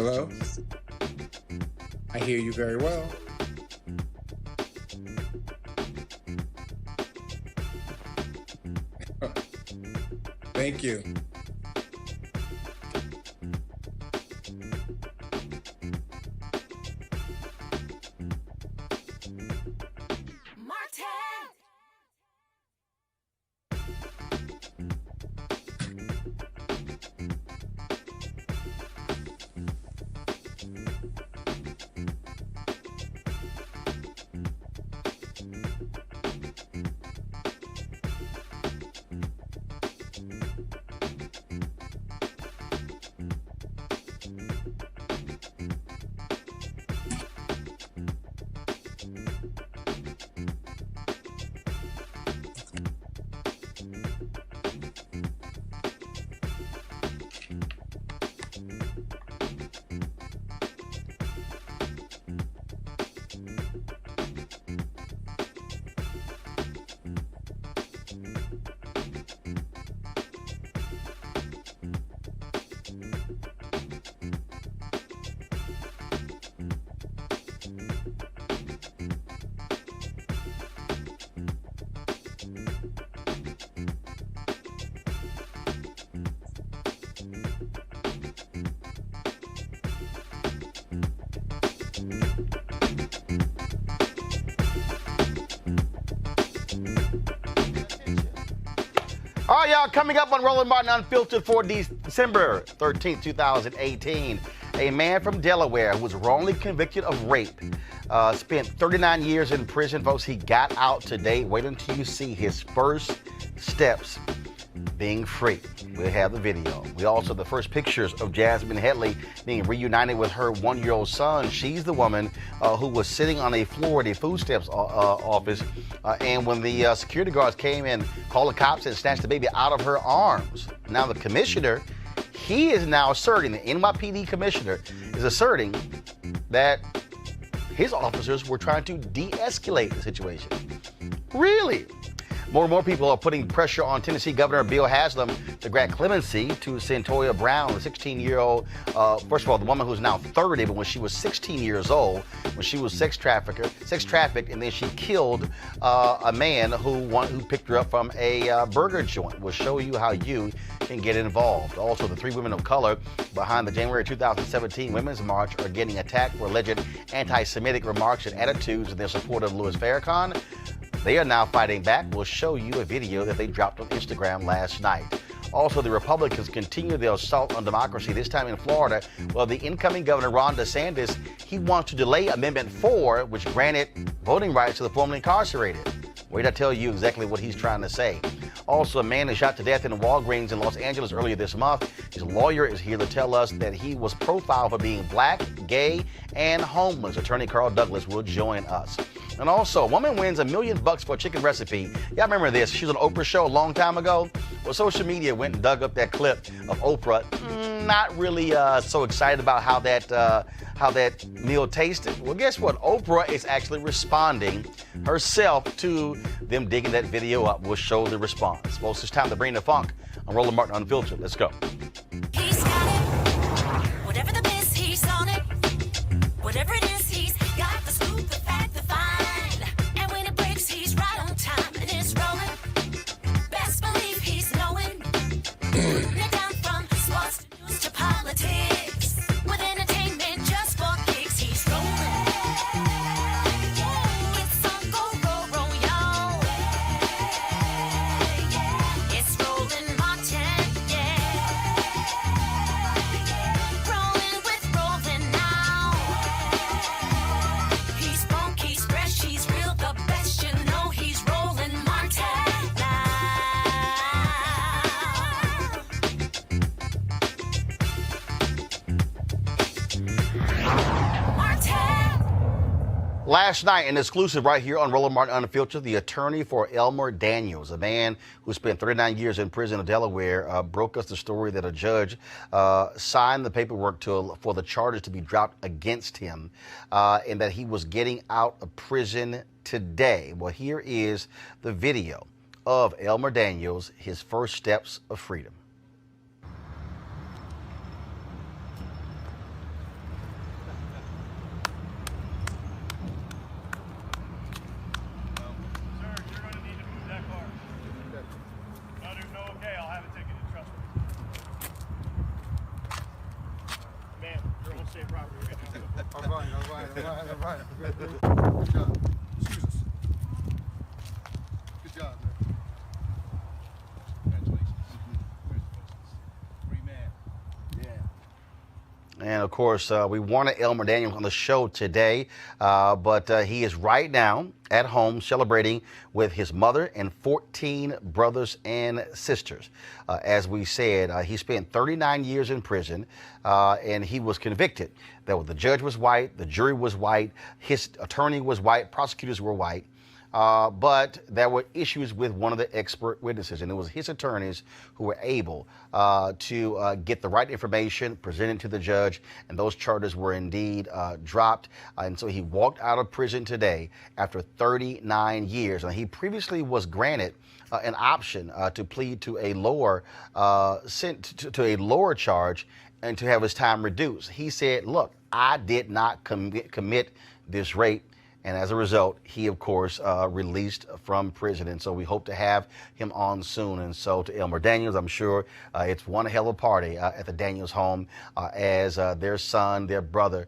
Hello? I hear you very well. Thank you. All right, y'all, coming up on Roland Martin Unfiltered for December 13th, 2018, a man from Delaware who was wrongly convicted of rape, spent 39 years in prison. Folks, he got out today. Wait until you see his first steps being free. We have the video. We also the first pictures of Jasmine Headley being reunited with her 1-year-old son. She's the woman who was sitting on a floor at a food stamps office, and when the security guards came and called the cops and snatched the baby out of her arms. Now the commissioner, he is now asserting, the NYPD commissioner is asserting that his officers were trying to de-escalate the situation. Really? More and more people are putting pressure on Tennessee Governor Bill Haslam to grant clemency to Cyntoia Brown, a 16-year-old, first of all, the woman who's now 30, but when she was 16 years old, when she was sex trafficked, and then she killed a man who picked her up from a burger joint. We'll show you how you can get involved. Also, the 3 women of color behind the January 2017 Women's March are getting attacked for alleged anti-Semitic remarks and attitudes in their support of Louis Farrakhan. They are now fighting back. We'll show you a video that they dropped on Instagram last night. Also, the Republicans continue their assault on democracy, this time in Florida. Well, the incoming governor, Ron DeSantis, he wants to delay Amendment 4, which granted voting rights to the formerly incarcerated. Wait, I tell you exactly what he's trying to say. Also, a man is shot to death in a Walgreens in Los Angeles earlier this month. His lawyer is here to tell us that he was profiled for being black, gay, and homeless. Attorney Carl Douglas will join us. And also, a woman wins $1 million for a chicken recipe. Y'all remember this? She was on Oprah show a long time ago. Well, social media went and dug up that clip of Oprah. Not really so excited about how that meal tasted. Well, guess what? Oprah is actually responding herself to them digging that video up. We'll show the response. Folks, it's time to bring the funk on Roland Martin Unfiltered. Let's go. He's got it. Whatever the best, he's on it. Whatever it is, he's got the scoop, the fact, the find. And when it breaks, he's right on time and it's rolling. Best believe he's knowing. It down from sports to news to politics. With entertainment just for kicks, he's rolling. It's on go, y'all. It's Roland Martin, yeah. Rolling with Roland now. He's funky, he's fresh, he's real, the best, you know he's Roland Martin now. Last night, an exclusive right here on Roland Martin Unfiltered, the attorney for Elmer Daniels, a man who spent 39 years in prison in Delaware, broke us the story that a judge signed the paperwork for the charges to be dropped against him, and that he was getting out of prison today. Well, here is the video of Elmer Daniels, his first steps of freedom. right. Good job. Excuse us. Good job, man. Congratulations. Free man. And of course, we wanted Elmer Daniels on the show today, but he is right now at home celebrating with his mother and 14 brothers and sisters. As we said, he spent 39 years in prison, and he was convicted. The judge was white, the jury was white, his attorney was white, prosecutors were white. But there were issues with one of the expert witnesses, and it was his attorneys who were able to get the right information presented to the judge, and those charges were indeed dropped. And so he walked out of prison today after 39 years. And he previously was granted an option to plead to a lower to a lower charge and to have his time reduced. He said, "Look, I did not commit this rape." And as a result, he, of course, released from prison. And so we hope to have him on soon. And so to Elmer Daniels, I'm sure it's one hell of a party at the Daniels home as their son, their brother,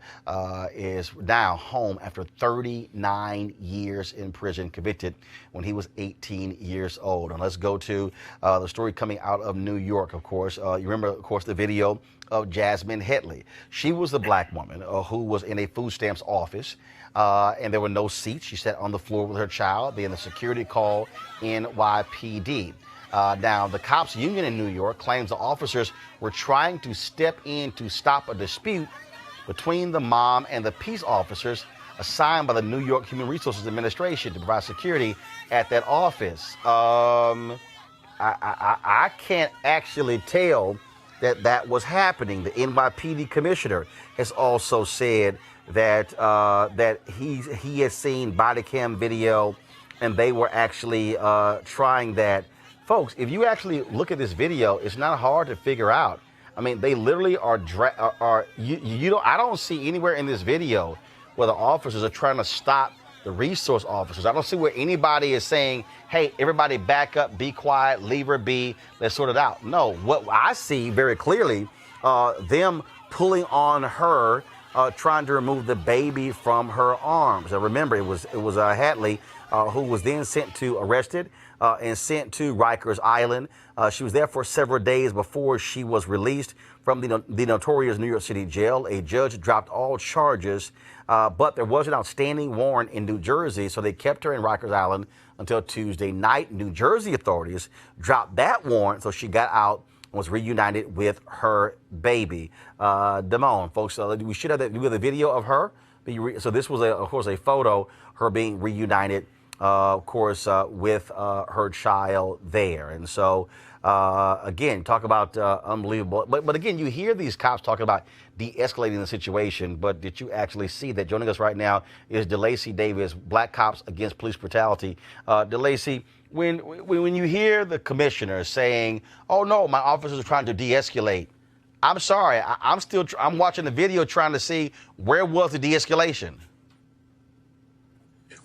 is now home after 39 years in prison, convicted when he was 18 years old. And let's go to the story coming out of New York, of course. You remember, of course, the video of Jasmine Headley. She was the black woman who was in a food stamps office. And there were no seats. She sat on the floor with her child. Then the security called NYPD. Now, the cops union in New York claims the officers were trying to step in to stop a dispute between the mom and the peace officers assigned by the New York Human Resources Administration to provide security at that office. I can't actually tell that was happening. The NYPD commissioner has also said that he has seen body cam video, and they were actually trying that. Folks, if you actually look at this video, it's not hard to figure out. I mean, they literally are I don't see anywhere in this video where the officers are trying to stop the resource officers. I don't see where anybody is saying, "Hey, everybody back up, be quiet, leave her be, let's sort it out." No, what I see very clearly, them pulling on her, trying to remove the baby from her arms. Now, remember, it was Hadley who was then arrested and sent to Rikers Island. She was there for several days before she was released from the notorious New York City jail. A judge dropped all charges, but there was an outstanding warrant in New Jersey, so they kept her in Rikers Island until Tuesday night. New Jersey authorities dropped that warrant, so she got out and was reunited with her baby. Damone, folks, we should have the video of her. So this was, of course, a photo, her being reunited, of course, with her child there. And so, again, talk about unbelievable. But again, you hear these cops talking about de-escalating the situation, but did you actually see that? Joining us right now is DeLacy Davis, Black Cops Against Police Brutality. DeLacy, when you hear the commissioner saying, "Oh no, my officers are trying to de-escalate," I'm sorry, I'm watching the video trying to see where was the de-escalation.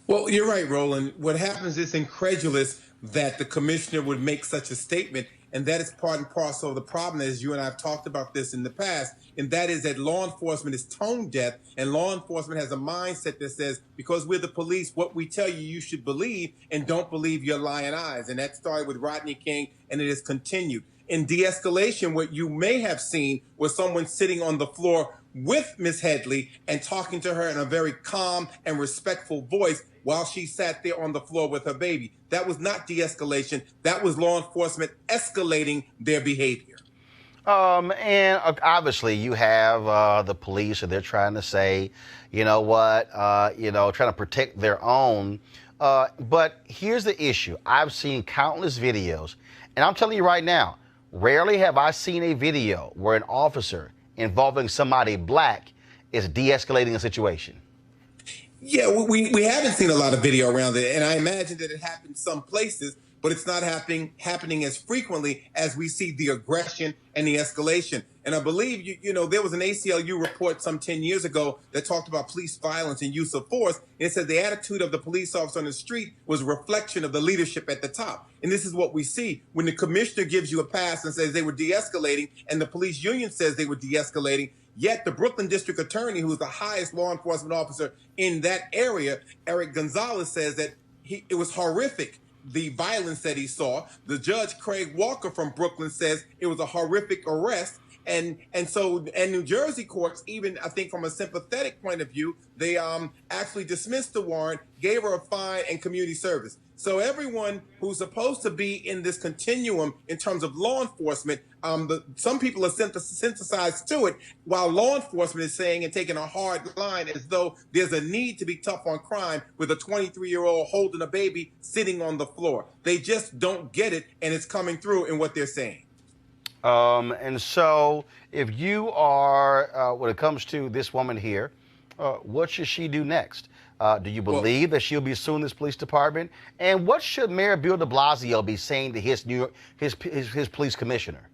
Well, you're right, Roland. What happens is incredulous that the commissioner would make such a statement, and that is part and parcel of the problem, as you and I have talked about this in the past, and that is that law enforcement is tone deaf, and law enforcement has a mindset that says, because we're the police, what we tell you, you should believe, and don't believe your lying eyes. And that started with Rodney King, and it has continued. In de-escalation, what you may have seen was someone sitting on the floor with Miss Headley and talking to her in a very calm and respectful voice while she sat there on the floor with her baby. That was not de-escalation. That was law enforcement escalating their behavior. And obviously you have the police, and they're trying to say, you know what, trying to protect their own. But here's the issue. I've seen countless videos, and I'm telling you right now, rarely have I seen a video where an officer involving somebody black is de-escalating a situation. Yeah, we haven't seen a lot of video around it, and I imagine that it happens some places, but it's not happening as frequently as we see the aggression and the escalation. And I believe, there was an ACLU report some 10 years ago that talked about police violence and use of force. And it said the attitude of the police officer on the street was a reflection of the leadership at the top. And this is what we see. When the commissioner gives you a pass and says they were de-escalating, and the police union says they were de-escalating, Yet the Brooklyn District Attorney, who is the highest law enforcement officer in that area, Eric Gonzalez, says that it was horrific, the violence that he saw. The judge, Craig Walker from Brooklyn, says it was a horrific arrest. And New Jersey courts, even I think from a sympathetic point of view, they actually dismissed the warrant, gave her a fine and community service. So everyone who's supposed to be in this continuum in terms of law enforcement, some people are synthesized to it, while law enforcement is saying and taking a hard line as though there's a need to be tough on crime with a 23-year-old holding a baby sitting on the floor. They just don't get it, and it's coming through in what they're saying. And so if you are, when it comes to this woman here, what should she do next? Do you believe that she'll be suing this police department? And what should Mayor Bill de Blasio be saying to his police commissioner?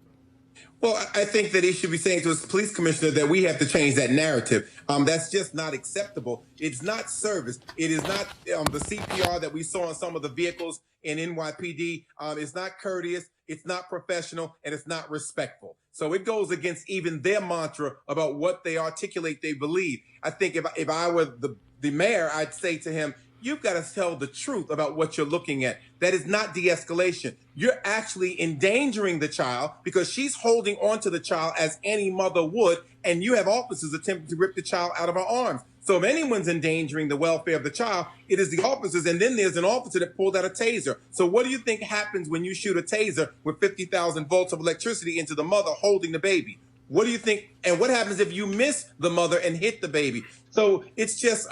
Well, I think that he should be saying to his police commissioner that we have to change that narrative. That's just not acceptable. It's not service. It is not the CPR that we saw in some of the vehicles in NYPD. It's not courteous. It's not professional, and it's not respectful. So it goes against even their mantra about what they articulate they believe. I think if I were the mayor, I'd say to him, you've got to tell the truth about what you're looking at. That is not de-escalation. You're actually endangering the child because she's holding on to the child as any mother would, and you have officers attempting to rip the child out of her arms. So if anyone's endangering the welfare of the child, it is the officers, and then there's an officer that pulled out a taser. So what do you think happens when you shoot a taser with 50,000 volts of electricity into the mother holding the baby? What do you think? And what happens if you miss the mother and hit the baby? So it's just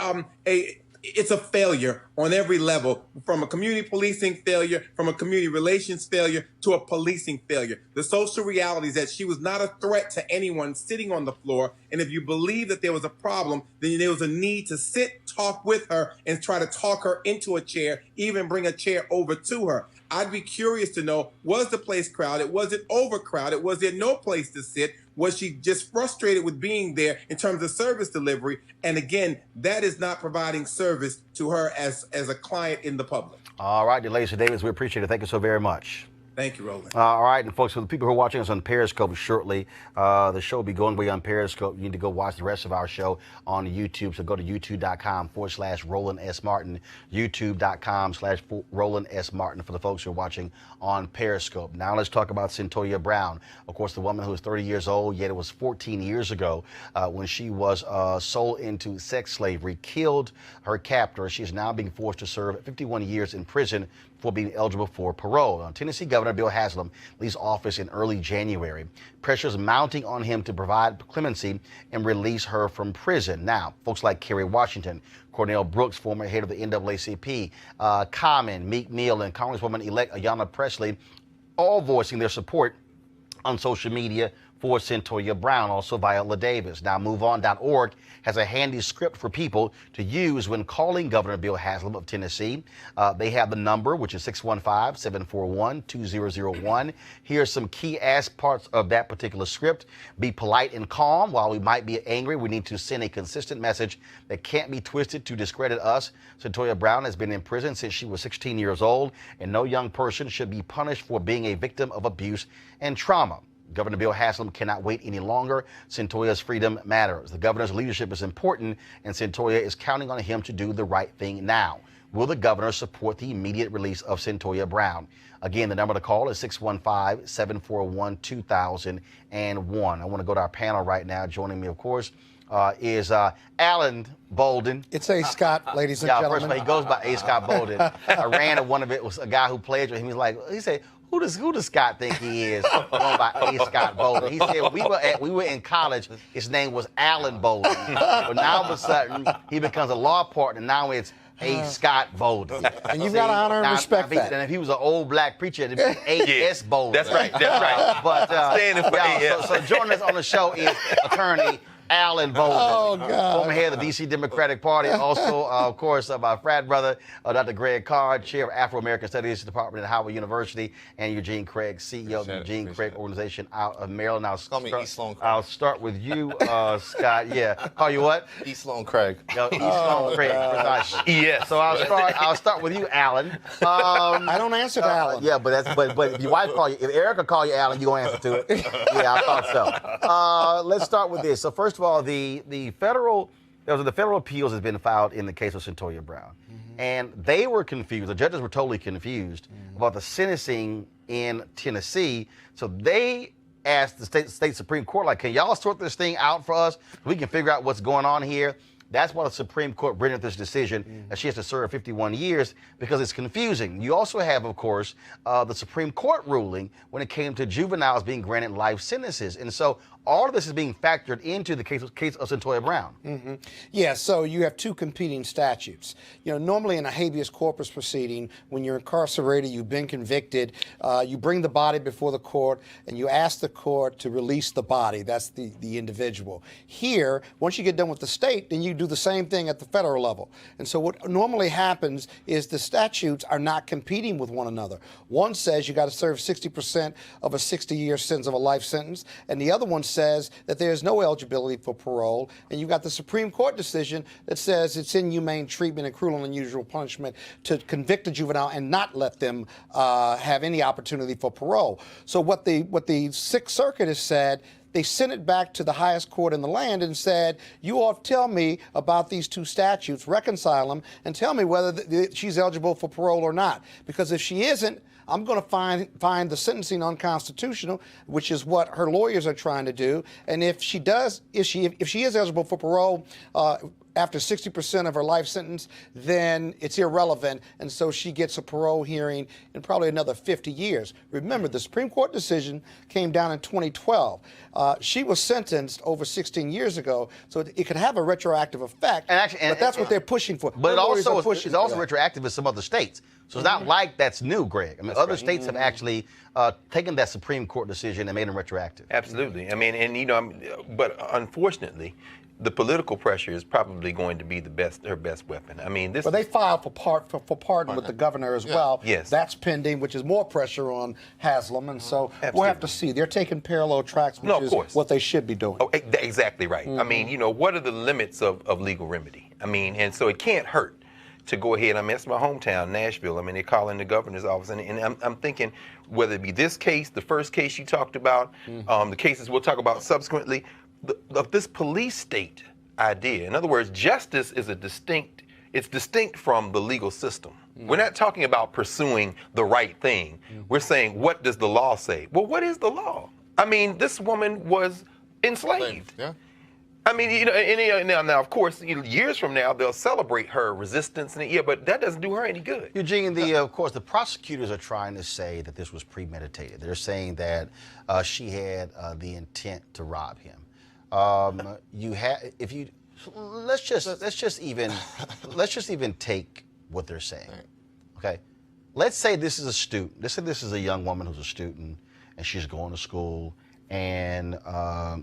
it's a failure on every level, from a community policing failure, from a community relations failure to a policing failure. The social reality is that she was not a threat to anyone sitting on the floor. And if you believe that there was a problem, then there was a need to sit, talk with her, and try to talk her into a chair, even bring a chair over to her. I'd be curious to know, was the place crowded? Was it overcrowded? Was there no place to sit? Was she just frustrated with being there in terms of service delivery? And again, that is not providing service to her as a client in the public. All right, Delisa Davis, we appreciate it. Thank you so very much. Thank you, Roland. All right, and folks, for the people who are watching us on Periscope shortly, the show will be going away on Periscope. You need to go watch the rest of our show on YouTube. So go to youtube.com/Roland S. Martin, youtube.com/Roland S. Martin for the folks who are watching on Periscope. Now let's talk about Cyntoia Brown. Of course, the woman who was 30 years old, yet it was 14 years ago when she was sold into sex slavery, killed her captor. She is now being forced to serve 51 years in prison for being eligible for parole. Tennessee Governor Bill Haslam leaves office in early January. Pressures mounting on him to provide clemency and release her from prison. Now, folks like Kerry Washington, Cornell Brooks, former head of the NAACP, Common, Meek Mill, and Congresswoman-elect Ayanna Pressley, all voicing their support on social media for Cyntoia Brown, also Viola Davis. Now, MoveOn.org has a handy script for people to use when calling Governor Bill Haslam of Tennessee. They have the number, which is 615-741-2001. Here's some key parts of that particular script. Be polite and calm. While we might be angry, we need to send a consistent message that can't be twisted to discredit us. Cyntoia Brown has been in prison since she was 16 years old, and no young person should be punished for being a victim of abuse and trauma. Governor Bill Haslam cannot wait any longer. Cyntoia's freedom matters. The governor's leadership is important, and Cyntoia is counting on him to do the right thing now. Will the governor support the immediate release of Cyntoia Brown? Again, the number to call is 615-741-2001. I want to go to our panel right now. Joining me, of course, is Alan Bolden. It's A. Scott, ladies and gentlemen. First of all, he goes by A. Scott Bolden. I ran to one of it was a guy who played with him. He said, who does Scott think he is? Going by A. Scott Bolden. He said we were in college. His name was Alan Bolden, but now all of a sudden he becomes a law partner. Now it's A. Scott Bolden. And you've got to honor and respect that. And if he was an old black preacher, it'd be A.S. Bolden. That's right. That's right. But standing for A.S. So joining us on the show is attorney Alan Bolden, former head of the D.C. Democratic Party. Also, of course, my frat brother, Dr. Greg Card, chair of Afro-American Studies Department at Howard University, and Eugene Craig, CEO of the Eugene Craig Organization out of Maryland. Call me East Sloan Craig. I'll start with you, Scott. Yeah. Call you what? East Sloan Craig. East Sloan Craig. Yes. So I'll start with you, Alan. I don't answer to Alan. Yeah, but if your wife call you, if Erica call you Alan, you gonna answer to it. Yeah, I thought so. Let's start with this. So first first of all, the federal appeals has been filed in the case of Cyntoia Brown, and they were confused. The judges were totally confused about the sentencing in Tennessee, so they asked the state Supreme Court, like, can y'all sort this thing out for us? We can figure out what's going on here. That's why the Supreme Court rendered this decision that she has to serve 51 years because it's confusing. You also have, of course, the Supreme Court ruling when it came to juveniles being granted life sentences. And so all of this is being factored into the case of Cyntoia Brown. Yeah, so you have two competing statutes. You know, normally in a habeas corpus proceeding, when you're incarcerated, you've been convicted, you bring the body before the court and you ask the court to release the body. That's the individual. Here, once you get done with the state, then you do the same thing at the federal level. And so what normally happens is the statutes are not competing with one another. One says you got to serve 60% of a 60-year sentence of a life sentence, and the other one says that there's no eligibility for parole, and you got the Supreme Court decision that says it's inhumane treatment and cruel and unusual punishment to convict a juvenile and not let them have any opportunity for parole. So what the Sixth Circuit has said, they sent it back to the highest court in the land and said, you all tell me about these two statutes, reconcile them, and tell me whether she's eligible for parole or not. Because if she isn't, I'm going to find the sentencing unconstitutional, which is what her lawyers are trying to do. And if she is eligible for parole after 60% of her life sentence, then it's irrelevant, and so she gets a parole hearing in probably another 50 years. Remember, the Supreme Court decision came down in 2012. She was sentenced over 16 years ago, so it could have a retroactive effect, but that's what they're pushing for. But it's also retroactive in some other states. So it's not like that's new, Greg. I mean, other states have actually taken that Supreme Court decision and made them retroactive. Absolutely. I mean, and but unfortunately, the political pressure is probably going to be her best weapon. I mean, this. Well, they filed for pardon with the governor as well. Yes. That's pending, which is more pressure on Haslam, and so we'll have to see. They're taking parallel tracks, which is what they should be doing. Oh, exactly right. I mean, what are the limits of legal remedy? I mean, and so it can't hurt to go ahead. I mean, it's my hometown, Nashville. I mean, they're calling the governor's office, and I'm thinking whether it be this case, the first case you talked about, the cases we'll talk about subsequently, of this police state idea. In other words, justice is distinct from the legal system. We're not talking about pursuing the right thing. We're saying, what does the law say? Well, what is the law? I mean, this woman was enslaved. Yeah. I mean, now, of course, years from now, they'll celebrate her resistance, but that doesn't do her any good. Eugene, of course, the prosecutors are trying to say that this was premeditated. They're saying that she had the intent to rob him. Let's just even take what they're saying. Okay, let's say this is a student. Let's say this is a young woman who's a student and she's going to school, and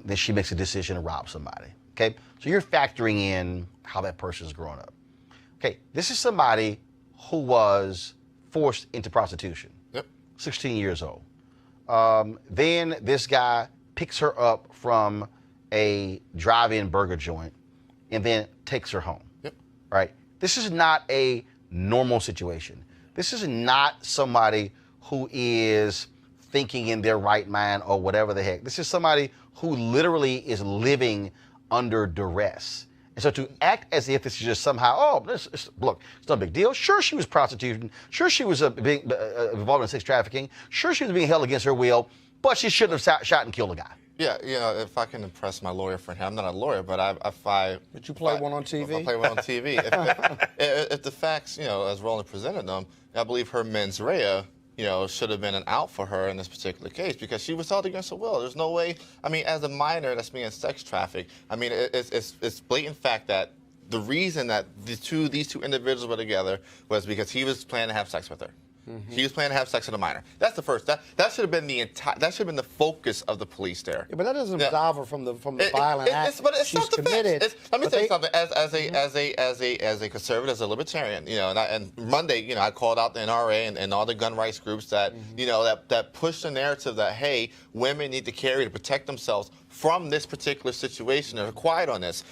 then she makes a decision to rob somebody. Okay, so you're factoring in how that person's growing up. Okay, this is somebody who was forced into prostitution. Yep. 16 years old. Then this guy picks her up from a drive-in burger joint and then takes her home. Yep. Right? This is not a normal situation. This is not somebody who is thinking in their right mind or whatever the heck. This is somebody who literally is living under duress. And so to act as if this is just somehow, look, it's no big deal. Sure, she was prostituting. Sure, she was involved in sex trafficking. Sure, she was being held against her will, but she shouldn't have shot and killed a guy. Yeah, if I can impress my lawyer friend here, I'm not a lawyer, but Did you play one on TV? I play one on TV. if the facts, as Roland presented them, I believe her mens rea, should have been an out for her in this particular case because she was held against her will. There's no way. I mean, as a minor that's being sex trafficked, I mean, it's blatant fact that the reason that these two individuals were together was because he was planning to have sex with her. He was planning to have sex with a minor. That's the first. That should have been the focus of the police there. Yeah, but that doesn't absolve her from the violent act she's committed. Let me tell you something. As a conservative, as a libertarian, and Monday, I called out the NRA and all the gun rights groups that that push the narrative that hey, women need to carry to protect themselves from this particular situation and are quiet on this.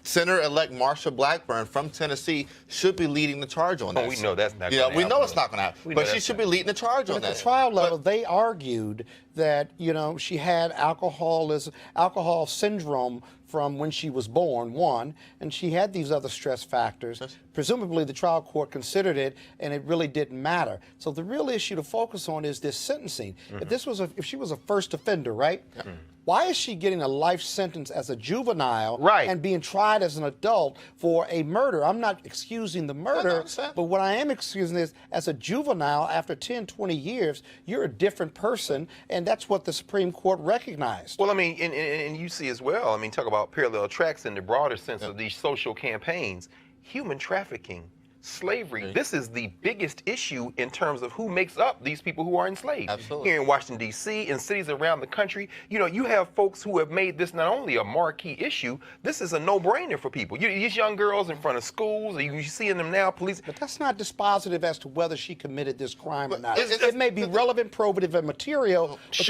Senator-elect Marsha Blackburn from Tennessee should be leading the charge on this. Oh, we know that's not going to happen. We know it's not going to happen. But she should be leading the charge on At this. the trial level, they argued that, you know, she had alcohol syndrome from when she was born, one, and she had these other stress factors. Presumably the trial court considered it, and it really didn't matter. So the real issue to focus on is this sentencing. If she was a first offender, right? Why is she getting a life sentence as a juvenile and being tried as an adult for a murder? I'm not excusing the murder, but what I am excusing is as a juvenile, after 10, 20 years, you're a different person, and that's what the Supreme Court recognized. Well, I mean, and you see as well, I mean, talk about parallel tracks in the broader sense of these social campaigns. Human trafficking, slavery, this is the biggest issue in terms of who makes up these people who are enslaved. Absolutely. Here in Washington, D.C., in cities around the country, you know, you have folks who have made this not only a marquee issue, this is a no-brainer for people. These young girls in front of schools, you seeing them now, police. But that's not dispositive as to whether she committed this crime or not. It may be relevant, probative, and material, but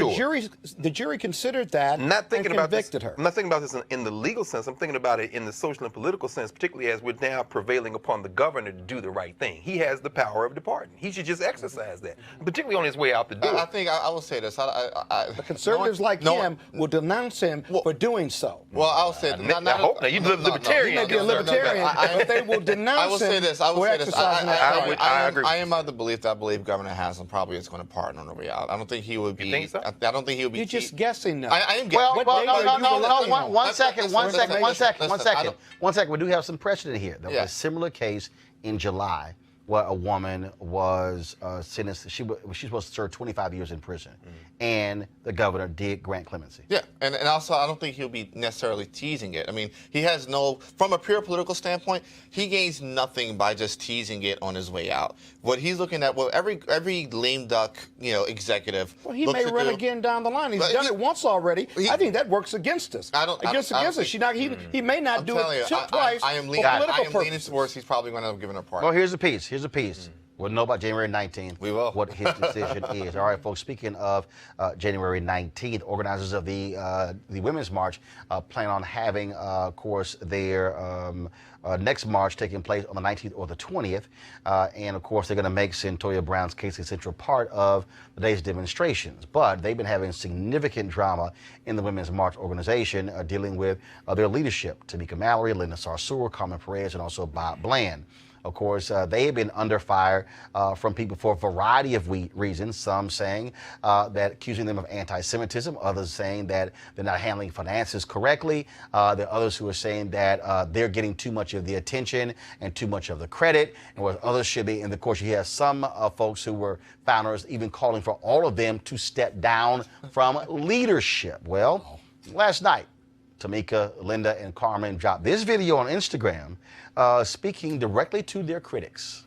the jury considered that and convicted her. I'm not thinking about this in the legal sense. I'm thinking about it in the social and political sense, particularly as we're now prevailing upon the governor to do the right thing. He has the power of departing. He should just exercise that, particularly on his way out the door. I think I will say this. The conservatives like him will denounce him for doing so. Well, I'll say I hope not. You're libertarian. He may be a libertarian, but they will denounce him for exercising that right. I agree. I am of the belief that I believe Governor Haslam probably is going to pardon on the way out. I don't think he would be. You think so? I don't think he would be. You're just guessing now. I am guessing. No. One second. We do have some precedent here. There was a similar case in July where a woman was sentenced. She's supposed to serve 25 years in prison, and the governor did grant clemency. Yeah, and also I don't think he'll be necessarily teasing it. I mean, he has from a pure political standpoint, he gains nothing by just teasing it on his way out. What he's looking at, every lame duck, executive. Well, he may run again down the line. He's done it once already. I think that works against us. Against us. He may not do it twice. I am leaning towards he's probably going to give her a pardon. Well, here's a piece. We'll know about January 19th. We will. What his decision is. All right, folks. Speaking of January 19th, organizers of the Women's March plan on having, of course, their next march taking place on the 19th or the 20th, and of course they're going to make Cyntoia Brown's case a central part of the day's demonstrations. But they've been having significant drama in the Women's March organization, dealing with their leadership: Tamika Mallory, Linda Sarsour, Carmen Perez, and also Bob Bland. Of course, they have been under fire from people for a variety of reasons, some saying that accusing them of anti-Semitism, others saying that they're not handling finances correctly. There are others who are saying that they're getting too much of the attention and too much of the credit, and where others should be. And of course, you have some folks who were founders even calling for all of them to step down from leadership. Well, last night, Tamika, Linda, and Carmen dropped this video on Instagram speaking directly to their critics.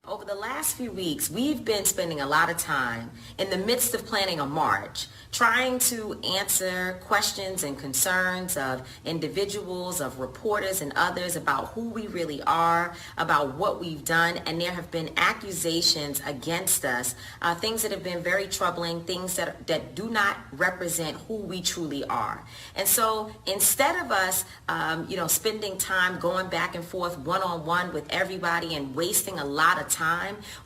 Over the last few weeks, we've been spending a lot of time in the midst of planning a march, trying to answer questions and concerns of individuals, of reporters and others about who we really are, about what we've done. And there have been accusations against us, things that have been very troubling, things that do not represent who we truly are. And so instead of us, spending time going back and forth one-on-one with everybody and wasting a lot of time,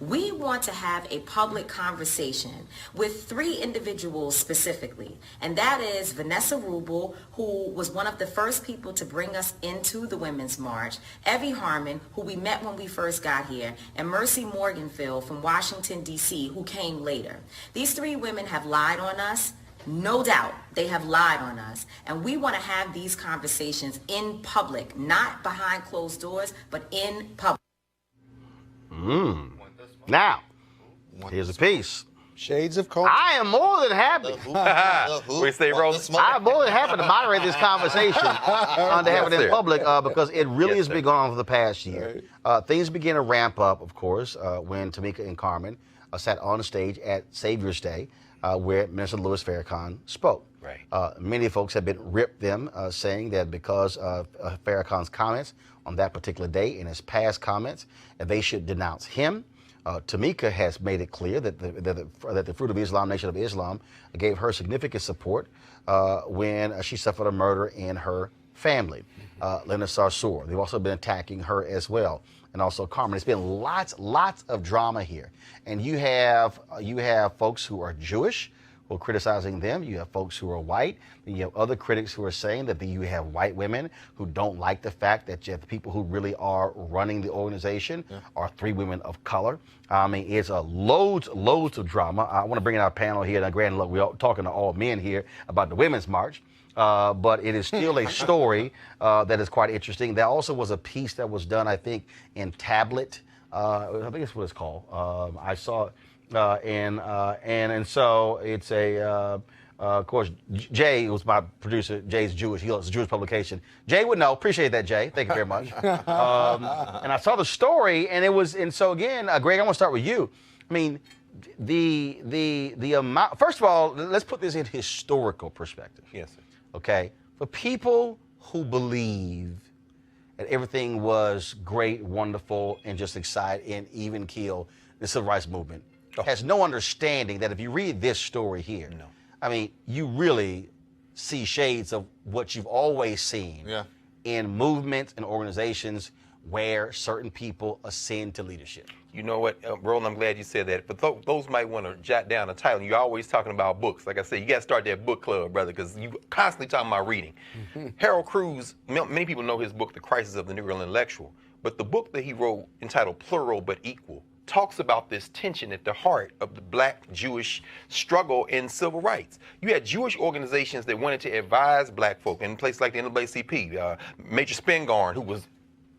we want to have a public conversation with three individuals specifically, and that is Vanessa Rubel, who was one of the first people to bring us into the Women's March, Evie Harmon, who we met when we first got here, and Mercy Morganfield from Washington, D.C., who came later. These three women have lied on us. No doubt they have lied on us, and we want to have these conversations in public, not behind closed doors, but in public. Now, here's a piece. Shades of culture. I am more than happy. We stay rolling. I'm more than happy to moderate this conversation on to have it in public because it really has been going on for the past year. Things began to ramp up, of course, when Tamika and Carmen sat on stage at Savior's Day, where Minister Louis Farrakhan spoke. Right. Many folks have been ripped them, saying that because of Farrakhan's comments on that particular day and his past comments, they should denounce him. Tamika has made it clear that the Fruit of Islam Nation of Islam gave her significant support when she suffered a murder in her family. Linda Sarsour, they've also been attacking her as well, and also Carmen. It's been lots of drama here, and you have folks who are Jewish, who are criticizing them. You have folks who are white. And you have other critics who are saying that you have white women who don't like the fact that you have the people who really are running the organization are 3 women of color. I mean, it's loads of drama. I want to bring in our panel here. Now, granted, look, we're talking to all men here about the Women's March. But it is still a story that is quite interesting. There also was a piece that was done, I think, in Tablet. I think that's what it's called. I saw it, and so it's of course, Jay was my producer. Jay's Jewish. It's a Jewish publication. Jay would know. Appreciate that, Jay. Thank you very much. And I saw the story, and so again, Greg, I want to start with you. I mean, the amount. First of all, let's put this in historical perspective. Yes, sir. Okay, for people who believe that everything was great, wonderful, and just exciting and even keel, the civil rights movement has no understanding that if you read this story here, I mean, you really see shades of what you've always seen in movements and organizations where certain people ascend to leadership. You know what, Roland, I'm glad you said that. But those might want to jot down a title. You're always talking about books. Like I said, you got to start that book club, brother, because you constantly talking about reading. Harold Cruz, many people know his book, The Crisis of the Negro Intellectual. But the book that he wrote, entitled Plural But Equal, talks about this tension at the heart of the black Jewish struggle in civil rights. You had Jewish organizations that wanted to advise black folk in places like the NAACP, Major Spingarn, who was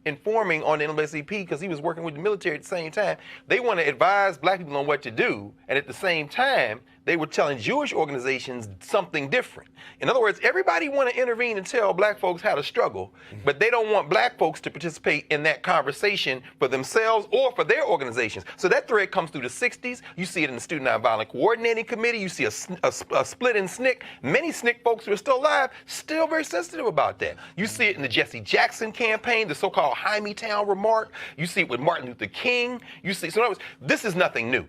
informing on the NAACP because he was working with the military at the same time. They want to advise black people on what to do, and at the same time, they were telling Jewish organizations something different. In other words, everybody want to intervene and tell black folks how to struggle, but they don't want black folks to participate in that conversation for themselves or for their organizations. So that thread comes through the 60s. You see it in the Student Nonviolent Coordinating Committee. You see a split in SNCC. Many SNCC folks who are still alive, still very sensitive about that. You see it in the Jesse Jackson campaign, the so-called Hymietown remark. You see it with Martin Luther King. You see, so in other words, this is nothing new.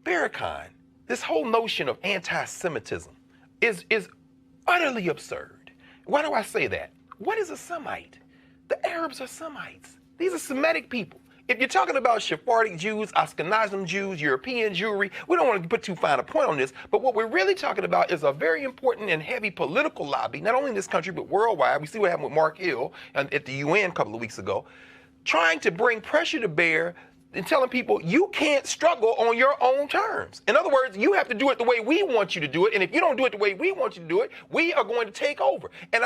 Farrakhan, this whole notion of anti-Semitism is utterly absurd. Why do I say that? What is a Semite? The Arabs are Semites. These are Semitic people. If you're talking about Sephardic Jews, Ashkenazim Jews, European Jewry, we don't want to put too fine a point on this, but what we're really talking about is a very important and heavy political lobby, not only in this country, but worldwide. We see what happened with Mark Hill at the UN a couple of weeks ago, trying to bring pressure to bear and telling people you can't struggle on your own terms. In other words, you have to do it the way we want you to do it, and if you don't do it the way we want you to do it, we are going to take over. And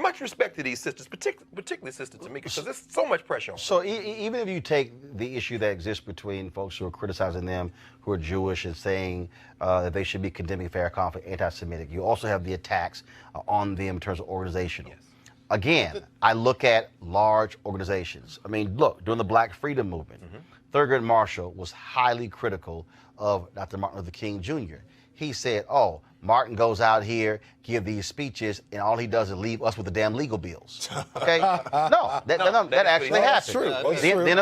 much respect to these sisters, particularly Sister Tamika, because there's so much pressure on them. So even if you take the issue that exists between folks who are criticizing them, who are Jewish, and saying that they should be condemning Farrakhan for anti-Semitic, you also have the attacks on them in terms of organizational. Yes. Again, I look at large organizations. I mean, look, during the Black Freedom Movement, Thurgood Marshall was highly critical of Dr. Martin Luther King Jr. He said, oh, Martin goes out here, give these speeches, and all he does is leave us with the damn legal bills. Okay? No, that actually happened. True. Then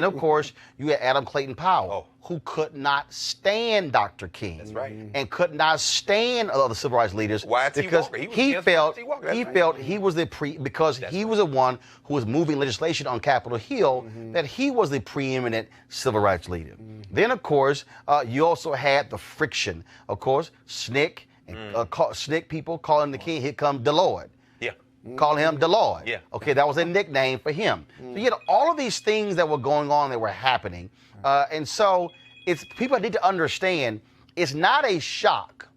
of course, you had Adam Clayton Powell, who could not stand Dr. King. That's right. And could not stand other civil rights leaders because he felt he was because he was the one who was moving legislation on Capitol Hill, that he was the preeminent civil rights leader. Then, of course, you also had the friction. Of course, SNCC and SNCC people calling the king, here come DeLord. Yeah. Calling him DeLord. Yeah. Okay, that was a nickname for him. So you had all of these things that were going on that were happening. And so it's people need to understand it's not a shock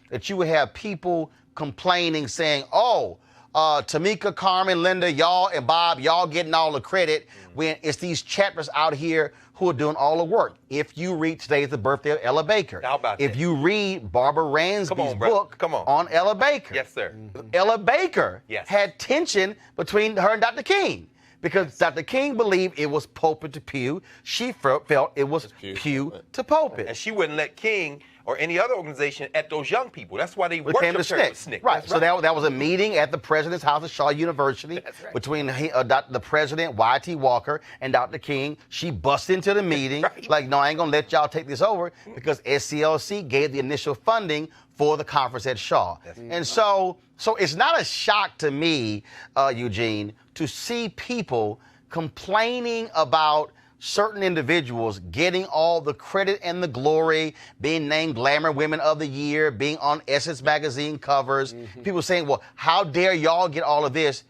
that you would have people complaining, saying, oh, Tamika, Carmen, Linda, y'all, and Bob, y'all getting all the credit when it's these chappers out here who are doing all the work. If you read, today is the birthday of Ella Baker. How about if that? you read Barbara Ransby's book on Ella Baker. Yes, sir. Ella Baker Yes. had tension between her and Dr. King. Because Dr. King believed it was pulpit to pew. She felt it was pew to pulpit. And she wouldn't let King or any other organization at those young people. That's why they worshiped her with SNCC. Right. So that was a meeting at the president's house at Shaw University between the president, Y.T. Walker, and Dr. King. She busted into the meeting like, no, I ain't going to let y'all take this over because SCLC gave the initial funding for the conference at Shaw. And so it's not a shock to me, Eugene, to see people complaining about certain individuals getting all the credit and the glory, being named Glamour Women of the Year, being on Essence magazine covers, people saying, well, how dare y'all get all of this?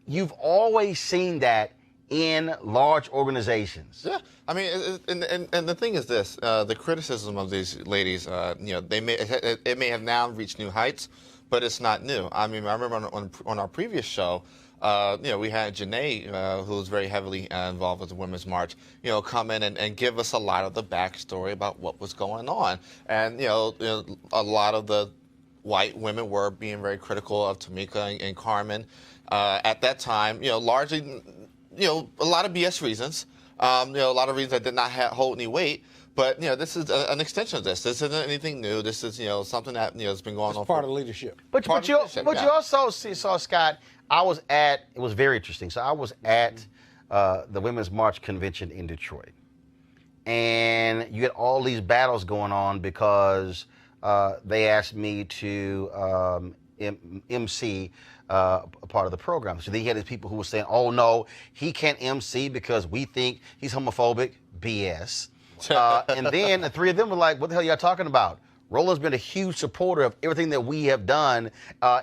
You've always seen that in large organizations. Yeah, I mean, and the thing is this: the criticism of these ladies, it may have now reached new heights, but it's not new. I mean, I remember on our previous show, we had Janae, who was very heavily involved with the Women's March, come in and give us a lot of the backstory about what was going on, and a lot of the white women were being very critical of Tamika and Carmen at that time. Largely. A lot of BS reasons, a lot of reasons that did not hold any weight. But, this is an extension of this. This isn't anything new. This is, something that, has been going on. Part of leadership. But you also saw, Scott, it was very interesting. So I was at the Women's March convention in Detroit. And you had all these battles going on because they asked me to MC a part of the program. So then you had these people who were saying, oh, no, he can't MC because we think he's homophobic. BS. And then the three of them were like, what the hell are y'all talking about? Roland's been a huge supporter of everything that we have done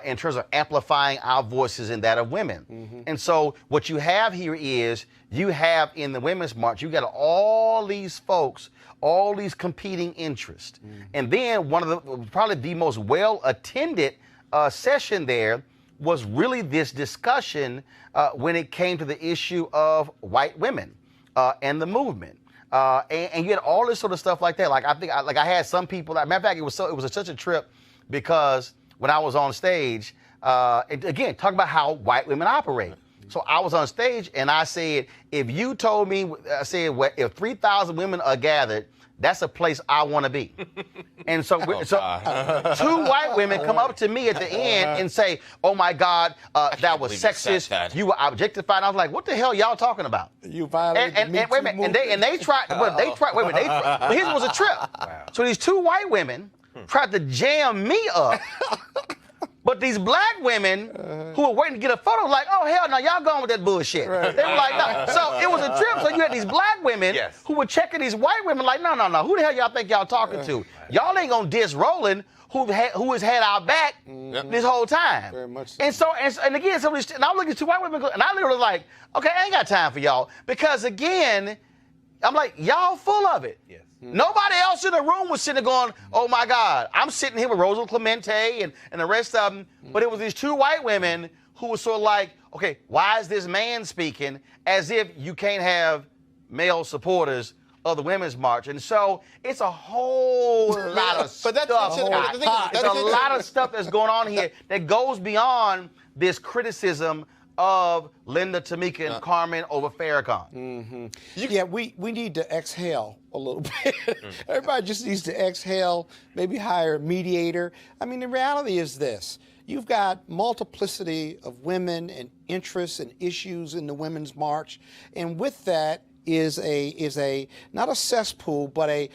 in terms of amplifying our voices and that of women. And so what you have here is you have in the Women's March, you got all these folks, all these competing interests. And then one of the probably the most well-attended session there was really this discussion when it came to the issue of white women and the movement. And you had all this sort of stuff like that. Like I had some people. Matter of fact, it was such a trip because when I was on stage, again, talk about how white women operate. So I was on stage and I said, if you told me, if 3,000 women are gathered, that's a place I want to be. And so, two white women come up to me at the end and say, oh my God, that was sexist. You were objectified. I was like, what the hell y'all talking about? You violated the Me Too movement. And they tried, but his was a trip. Wow. So these two white women tried to jam me up. But these black women who were waiting to get a photo were like, oh, hell no, y'all going with that bullshit. Right. They were like, no. So it was a trip. So you had these black women who were checking these white women like, no. Who the hell y'all think y'all talking to? Y'all ain't going to diss Roland, who has had our back this whole time. Very much so. And again, and I look at two white women and I literally was like, okay, I ain't got time for y'all. Because again, I'm like, y'all full of it. Yes. Nobody else in the room was sitting there going, oh my God, I'm sitting here with Rosa Clemente and the rest of them. But it was these two white women who were sort of like, okay, why is this man speaking as if you can't have male supporters of the Women's March? And so it's a whole lot of stuff. There's a lot of stuff that's going on here that goes beyond this criticism of Linda, Tamika, and Carmen over Farrakhan. Yeah, we need to exhale a little bit. Everybody just needs to exhale, maybe hire a mediator. I mean, the reality is this. You've got multiplicity of women and interests and issues in the Women's March, and with that is a not a cesspool, but a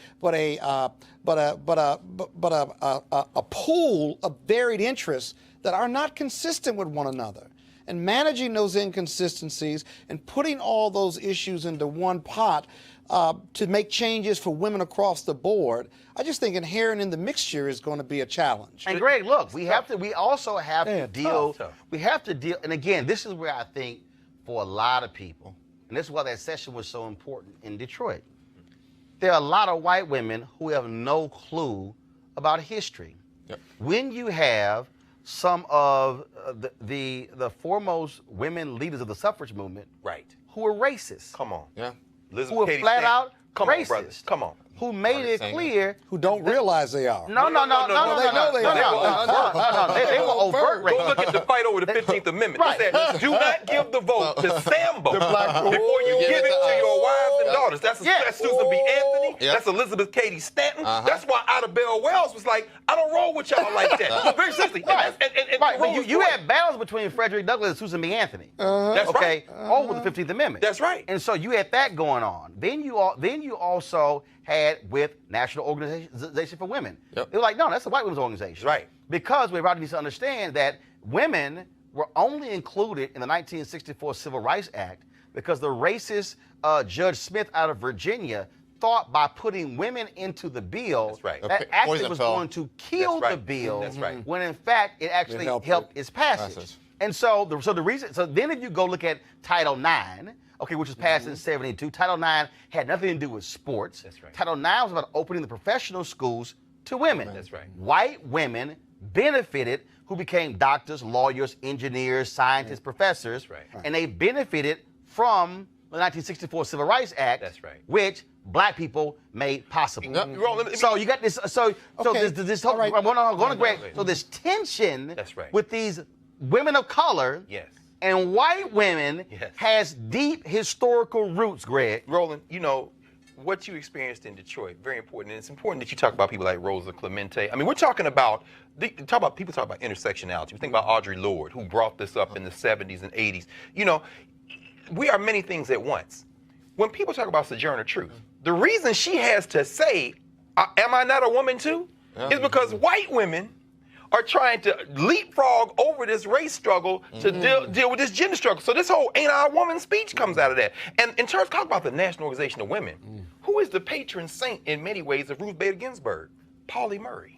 pool of varied interests that are not consistent with one another. And managing those inconsistencies and putting all those issues into one pot to make changes for women across the board, I just think inherent in the mixture is going to be a challenge. And Greg, look, we also have to deal, and again, this is where I think for a lot of people, and this is why that session was so important in Detroit, there are a lot of white women who have no clue about history. Yep. When you have some of the foremost women leaders of the suffrage movement, who are racist. Come on, who are flat out racist. Come on. Who made it clear. Who don't realize they are. No. They were overt racists. Go look at the fight over the 15th Amendment. They said, do not give the vote to Sambo before you give it to your wives and daughters. That's Susan B. Anthony. That's Elizabeth Cady Stanton. That's why Ida Bell Wells was like, I don't roll with y'all like that. Very seriously. But you had battles between Frederick Douglass and Susan B. Anthony. That's right. Over the 15th Amendment. That's right. And so you had that going on. Then you also had with National Organization for Women. It was like, no, that's the white women's organization. Right. Because we need to understand that women were only included in the 1964 Civil Rights Act because the racist Judge Smith out of Virginia thought by putting women into the bill, That's right. that actually Poison was pill. going to kill That's the right. bill. That's right. When in fact it actually helped its passage. And so the reason, so then if you go look at Title IX, okay, which was passed in '72, Title IX had nothing to do with sports. That's right. Title IX was about opening the professional schools to women. That's right. White women benefited, who became doctors, lawyers, engineers, scientists, professors, That's right. and they benefited from the 1964 Civil Rights Act, That's right. which black people made possible. Roland, So you got this. So this whole. right. So this tension That's right. with these women of color Yes. and white women Yes. has deep historical roots, Greg. Roland, you know, what you experienced in Detroit, very important. And it's important that you talk about people like Rosa Clemente. I mean, we're talking about, people talk about intersectionality. We think about Audre Lorde, who brought this up in the 70s and 80s. You know, we are many things at once. When people talk about Sojourner Truth, the reason she has to say, am I not a woman too? Is because white women are trying to leapfrog over this race struggle to deal with this gender struggle. So this whole ain't I a woman speech comes out of that. And in terms, talk about the National Organization of Women, who is the patron saint in many ways of Ruth Bader Ginsburg? Pauli Murray.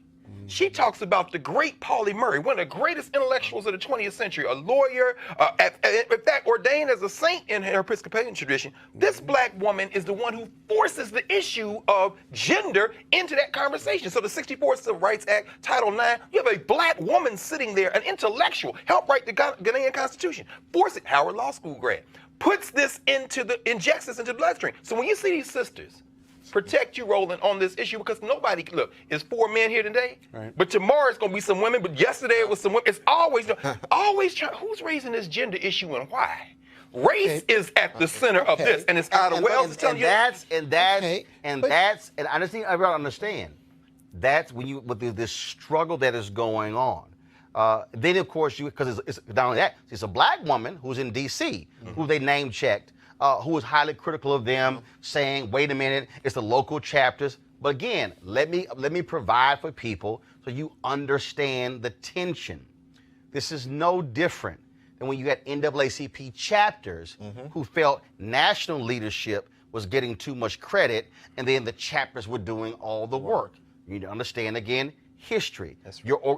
She talks about the great Pauli Murray, one of the greatest intellectuals of the 20th century, a lawyer, in fact, ordained as a saint in her Episcopalian tradition. This black woman is the one who forces the issue of gender into that conversation. So the 64 Civil Rights Act, Title IX, you have a black woman sitting there, an intellectual, helped write the Ghanaian Constitution, force it, Howard Law School grad, injects this into the bloodstream. So when you see these sisters protect you, Roland, on this issue, because nobody, look, it's 4 men here today, but tomorrow it's going to be some women, but yesterday it was some women. It's always who's raising this gender issue and why? Race is at the center of this, and it's Ida Wells telling you. And I just think everyone understand. That's when you, with this struggle that is going on. Then of course because it's not only that, it's a black woman who's in D.C. Who they name checked. Who was highly critical of them, saying, wait a minute, it's the local chapters. But again, let me provide for people so you understand the tension. This is no different than when you had NAACP chapters who felt national leadership was getting too much credit, and then the chapters were doing all the work. You need to understand, again, history. That's right.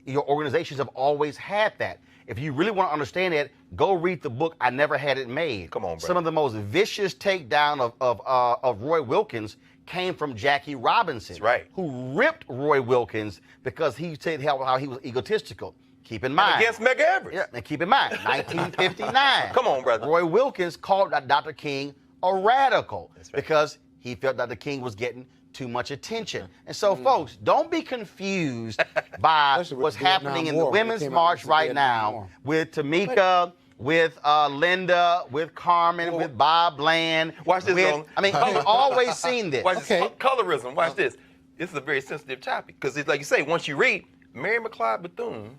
Your organizations have always had that. If you really want to understand it, go read the book I Never Had It Made. Come on, bro. Some of the most vicious takedown of Roy Wilkins came from Jackie Robinson. That's right. Who ripped Roy Wilkins because he said how he was egotistical. Keep in mind. And against Medgar Evers. Yeah, and keep in mind, 1959. Come on, brother. Roy Wilkins called Dr. King a radical because he felt Dr. King was getting too much attention. And so, folks, don't be confused by what's happening in the Women's March right now with Tamika, with Linda, with Carmen, with Bob Bland. Watch this, Roland. I mean, we've always seen this. Watch this. Colorism. Watch this. This is a very sensitive topic because it's like you say, once you read Mary McLeod Bethune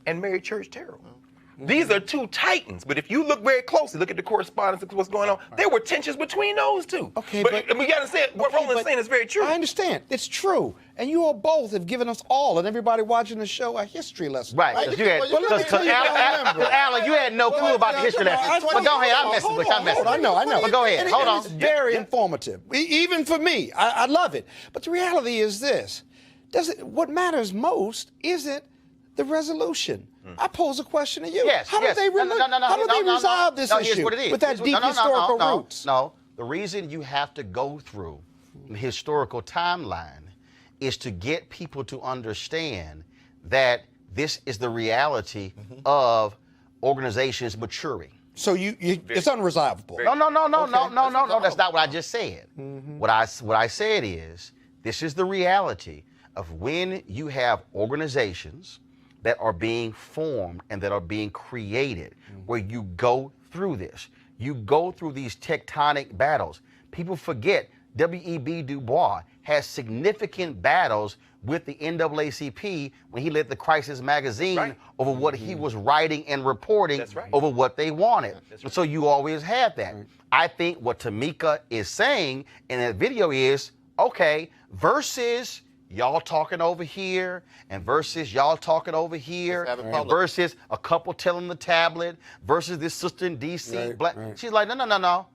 and Mary Church Terrell. These are two titans, but if you look very closely, look at the correspondence of what's going on, there were tensions between those two. Okay, but we got to say, what Roland's saying is very true. I understand. It's true. And you all both have given us all and everybody watching the show a history lesson. Right. Because Alan, you had no clue about the history lesson. But go ahead. I'm messing with you. I know. But go ahead. Hold on. It's very informative, even for me. I love it. But the reality is this. What matters most isn't the resolution. I pose a question to you. Yes, how do they resolve this issue here's what it is. with that deep historical roots? No, the reason you have to go through the historical timeline is to get people to understand that this is the reality of organizations maturing. So it's unresolvable. No. That's not what I just said. What I said is this is the reality of when you have organizations that are being formed and that are being created, where you go through this. You go through these tectonic battles. People forget W.E.B. Du Bois has significant battles with the NAACP when he led the Crisis magazine over what he was writing and reporting over what they wanted. So you always have that. I think what Tamika is saying in that video is, okay, versus y'all talking over here and versus y'all talking over here Let's have it and public. versus a couple telling the tablet versus this sister in D.C. Right, black. right. She's like, no.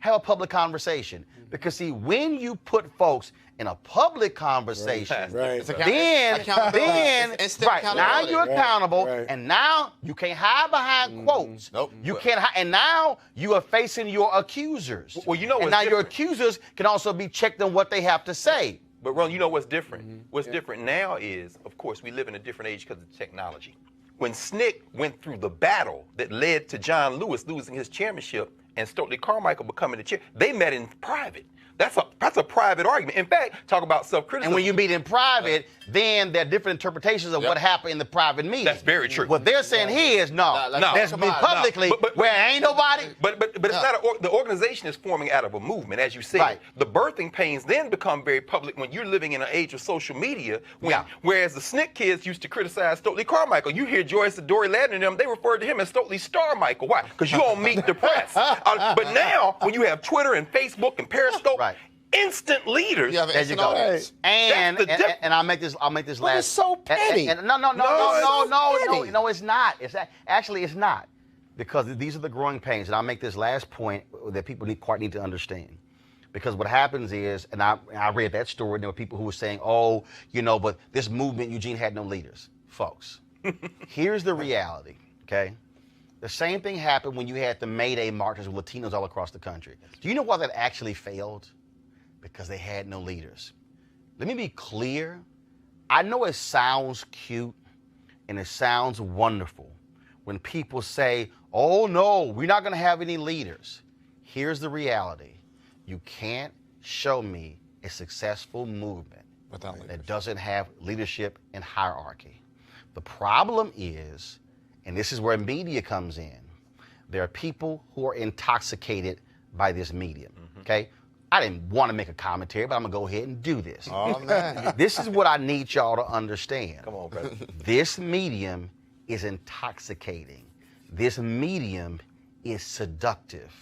Have a public conversation. Because see, when you put folks in a public conversation, Right. It's then accountability. It's instant right now accountability. you're accountable, right. and now you can't hide behind quotes. Nope. You can't hide, and now you are facing your accusers. Well, you know and what's now your different. accusers can also be checked on what they have to say. But Ron, you know what's different? What's different now is, of course, we live in a different age because of technology. When SNCC went through the battle that led to John Lewis losing his chairmanship and Stokely Carmichael becoming the chair, they met in private. That's a private argument. In fact, talk about self-criticism. And when you meet in private, then there are different interpretations of what happened in the private meeting. That's very true. What they're saying here is no. Let's come meet on, publicly where ain't nobody. But it's not the organization is forming out of a movement, as you said. Right. The birthing pains then become very public when you're living in an age of social media. Whereas the SNCC kids used to criticize Stokely Carmichael. You hear Joyce and Dory Ladner and them, they referred to him as Stokely Star Michael. Why? Because you don't meet the press. But now, when you have Twitter and Facebook and Periscope, Right. instant leaders. You have an There you instant go. audience. And That's the difference. I'll make this But last. it's so petty. No, it's not. Actually it's not, because these are the growing pains. And I'll make this last point that people need to understand. Because what happens is, and I read that story, and there were people who were saying, oh, but this movement, Eugene had no leaders. Folks, here's the reality, okay? The same thing happened when you had the May Day marches with Latinos all across the country. Do you know why that actually failed? Because they had no leaders. Let me be clear. I know it sounds cute and it sounds wonderful when people say, oh no, we're not gonna have any leaders. Here's the reality. You can't show me a successful movement that doesn't have leadership and hierarchy. The problem is, and this is where media comes in, there are people who are intoxicated by this medium, okay? I didn't want to make a commentary, but I'm going to go ahead and do this. Oh, man. This is what I need y'all to understand. Come on, brother. This medium is intoxicating. This medium is seductive.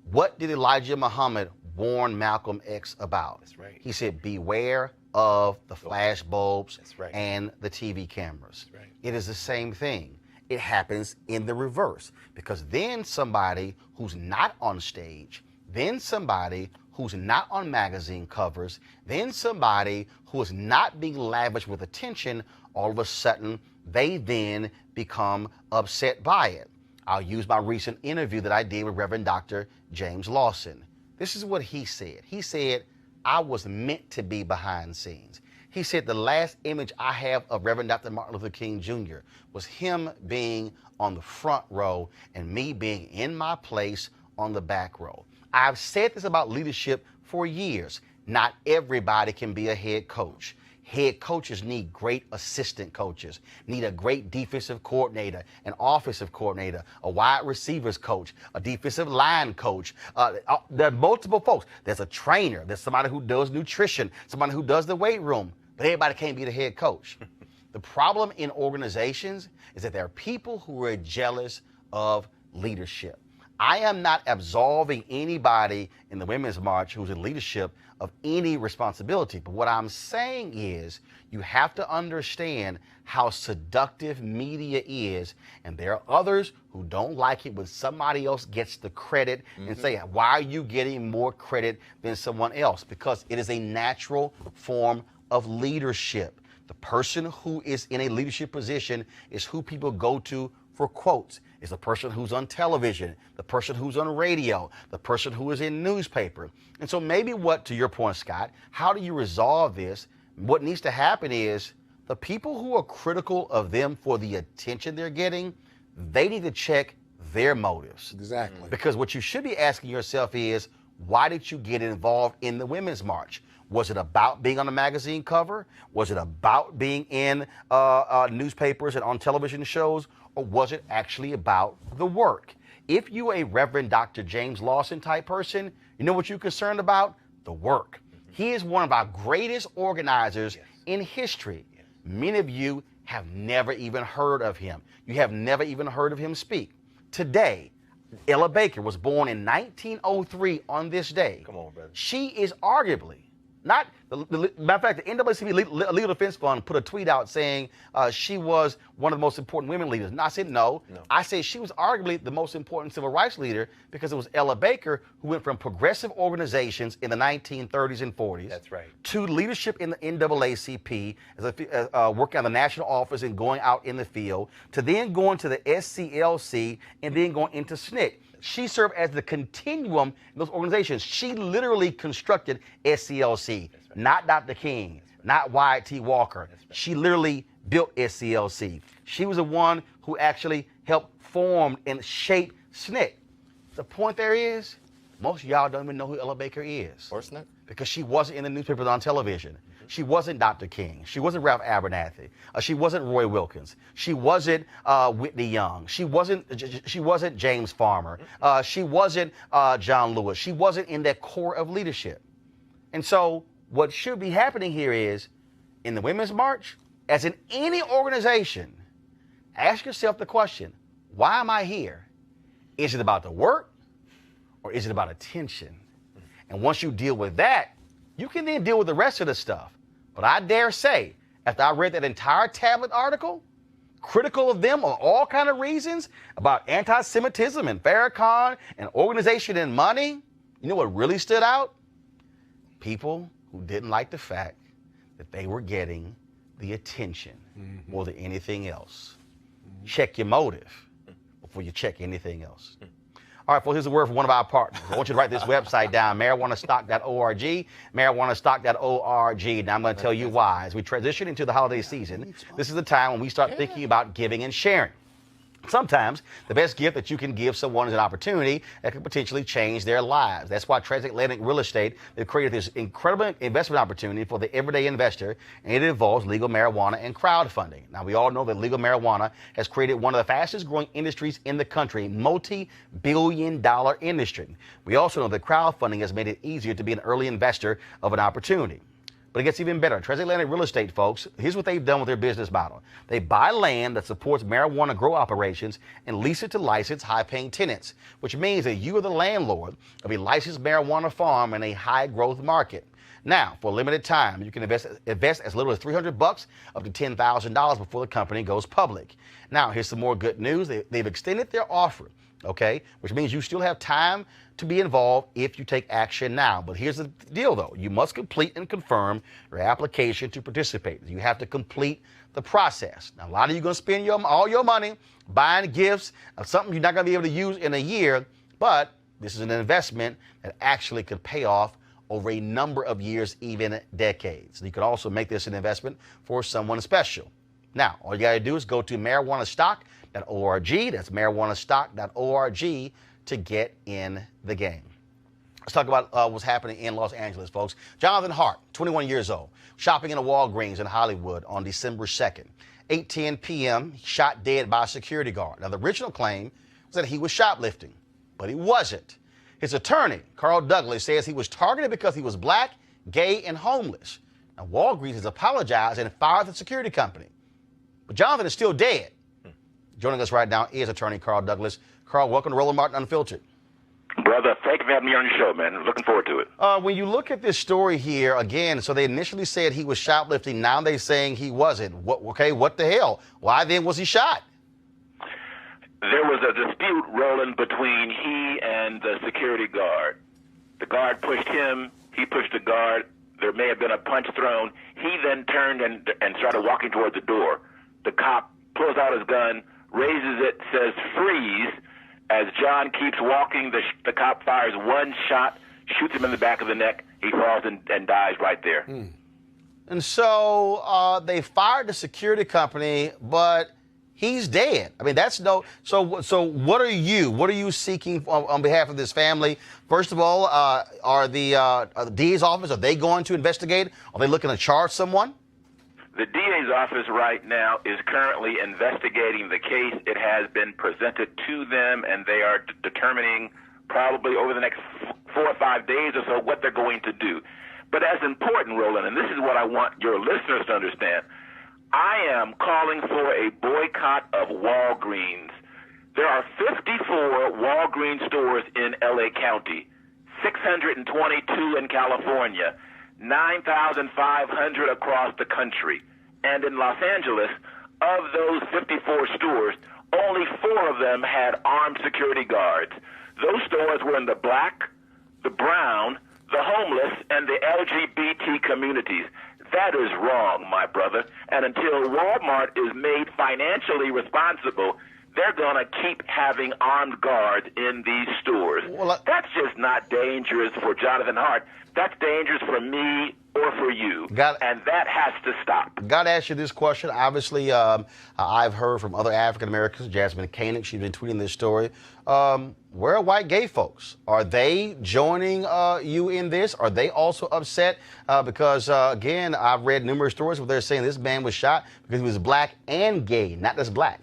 What did Elijah Muhammad warn Malcolm X about? That's right. He said, beware of the flash bulbs That's right. and the TV cameras. That's right. It is the same thing. It happens in the reverse, because then somebody who's not on stage, then somebody who's not on magazine covers, then somebody who is not being lavished with attention, all of a sudden, they then become upset by it. I'll use my recent interview that I did with Reverend Dr. James Lawson. This is what he said. He said, I was meant to be behind scenes. He said, the last image I have of Reverend Dr. Martin Luther King Jr. was him being on the front row and me being in my place on the back row. I've said this about leadership for years. Not everybody can be a head coach. Head coaches need great assistant coaches, need a great defensive coordinator, an offensive coordinator, a wide receivers coach, a defensive line coach. There are multiple folks. There's a trainer. There's somebody who does nutrition, somebody who does the weight room. But everybody can't be the head coach. The problem in organizations is that there are people who are jealous of leadership. I am not absolving anybody in the Women's March who's in leadership of any responsibility. But what I'm saying is you have to understand how seductive media is. And there are others who don't like it when somebody else gets the credit and say, why are you getting more credit than someone else? Because it is a natural form of leadership. The person who is in a leadership position is who people go to for quotes. It's the person who's on television, the person who's on radio, the person who is in newspaper. And so maybe to your point, Scott, how do you resolve this? What needs to happen is the people who are critical of them for the attention they're getting, they need to check their motives. Exactly. Because what you should be asking yourself is, why did you get involved in the Women's March? Was it about being on a magazine cover? Was it about being in newspapers and on television shows? Or was it actually about the work? If you're a Reverend Dr. James Lawson type person, you know what you're concerned about? The work. He is one of our greatest organizers in history. Many of you have never even heard of him. You have never even heard of him speak. Today, Ella Baker was born in 1903 on this day. Come on, brother. She is arguably, not Matter of fact, the NAACP Legal Defense Fund put a tweet out saying she was one of the most important women leaders. And I said no. I said she was arguably the most important civil rights leader because it was Ella Baker who went from progressive organizations in the 1930s and 40s. That's right. To leadership in the NAACP, as working on the national office and going out in the field, to then going to the SCLC and then going into SNCC. She served as the continuum in those organizations. She literally constructed SCLC, not Dr. King, not Wyatt T. Walker. She literally built SCLC. She was the one who actually helped form and shape SNCC. The point there is, most of y'all don't even know who Ella Baker is. Or SNCC. Because she wasn't in the newspapers on television. She wasn't Dr. King. She wasn't Ralph Abernathy. She wasn't Roy Wilkins. She wasn't Whitney Young. She wasn't James Farmer. She wasn't John Lewis. She wasn't in that core of leadership. And so what should be happening here is, in the Women's March, as in any organization, ask yourself the question, why am I here? Is it about the work or is it about attention? And once you deal with that, you can then deal with the rest of the stuff. But I dare say, after I read that entire tablet article, critical of them on all kind of reasons about anti-Semitism and Farrakhan and organization and money, you know what really stood out? People who didn't like the fact that they were getting the attention more than anything else. Check your motive before you check anything else. All right, folks, here's a word from one of our partners. I want you to write this website down, marijuanastock.org, marijuanastock.org. Now, I'm going to tell you why. As we transition into the holiday season, this is the time when we start thinking about giving and sharing. Sometimes the best gift that you can give someone is an opportunity that could potentially change their lives. That's why Transatlantic Real Estate has created this incredible investment opportunity for the everyday investor, and it involves legal marijuana and crowdfunding. Now, we all know that legal marijuana has created one of the fastest growing industries in the country, multi-billion-dollar industry. We also know that crowdfunding has made it easier to be an early investor of an opportunity. But it gets even better. Transatlantic Real Estate, folks, here's what they've done with their business model. They buy land that supports marijuana grow operations and lease it to licensed high-paying tenants, which means that you are the landlord of a licensed marijuana farm in a high-growth market. Now, for a limited time, you can invest as little as $300 up to $10,000 before the company goes public. Now, here's some more good news. They've extended their offer, okay, which means you still have time to be involved if you take action now. But here's the deal, though. You must complete and confirm your application to participate. You have to complete the process. Now, a lot of you are going to spend all your money buying gifts of something you're not going to be able to use in a year, but this is an investment that actually could pay off over a number of years, even decades. You could also make this an investment for someone special. Now, all you got to do is go to marijuanastock.org. That's marijuanastock.org to get in the game. Let's talk about what's happening in Los Angeles, folks. Jonathan Hart, 21 years old, shopping in a Walgreens in Hollywood on December 2nd. 8:10 p.m., shot dead by a security guard. Now, the original claim was that he was shoplifting, but he wasn't. His attorney, Carl Douglas, says he was targeted because he was black, gay, and homeless. Now, Walgreens has apologized and fired the security company. But Jonathan is still dead. Joining us right now is attorney Carl Douglas. Carl, welcome to Roland Martin Unfiltered. Brother, thank you for having me on your show, man. Looking forward to it. When you look at this story here, again, so they initially said he was shoplifting. Now they're saying he wasn't. What the hell? Why then was he shot? There was a dispute, Roland, between he and the security guard. The guard pushed him. He pushed the guard. There may have been a punch thrown. He then turned and started walking toward the door. The cop pulls out his gun, raises it, says, "Freeze." As John keeps walking, the cop fires one shot, shoots him in the back of the neck. He falls and dies right there. And so they fired the security company, but he's dead. I mean, that's no. So what are you seeking on behalf of this family? First of all, are the DA's office, are they going to investigate? Are they looking to charge someone? The DA's office right now is currently investigating the case. It has been presented to them, and they are determining probably over the next 4 or 5 days or so what they're going to do. But as important, Roland, and this is what I want your listeners to understand, I am calling for a boycott of Walgreens. There are 54 Walgreens stores in L.A. County, 622 in California, 9,500 across the country. And in Los Angeles, of those 54 stores, only 4 of them had armed security guards. Those stores were in the black, the brown, the homeless, and the LGBT communities. That is wrong, my brother. And until Walmart is made financially responsible, they're going to keep having armed guards in these stores. That's just not dangerous for Jonathan Hart. That's dangerous for me or for you. And that has to stop. Got to ask you this question. Obviously, I've heard from other African Americans, Jasmine Koenig, she's been tweeting this story. Where are white gay folks? Are they joining you in this? Are they also upset? Because, again, I've read numerous stories where they're saying this man was shot because he was black and gay, not just black.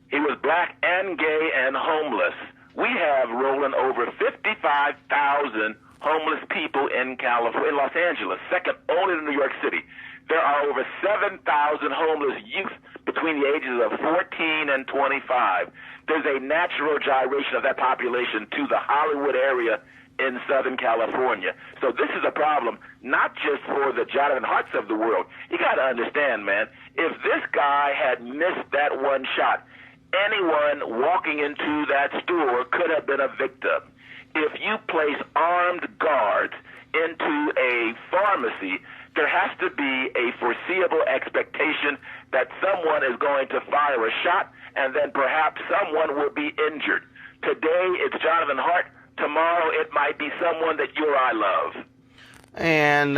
He was black and gay and homeless. We have, Roland, over 55,000 homeless people in California, in Los Angeles, second only to New York City. There are over 7,000 homeless youth between the ages of 14 and 25. There's a natural gyration of that population to the Hollywood area in Southern California. So this is a problem, not just for the Jonathan Harts of the world. You got to understand, man, if this guy had missed that one shot, anyone walking into that store could have been a victim. If you place armed guards into a pharmacy, there has to be a foreseeable expectation that someone is going to fire a shot and then perhaps someone will be injured. Today it's Jonathan Hart. Tomorrow it might be someone that you or I love. And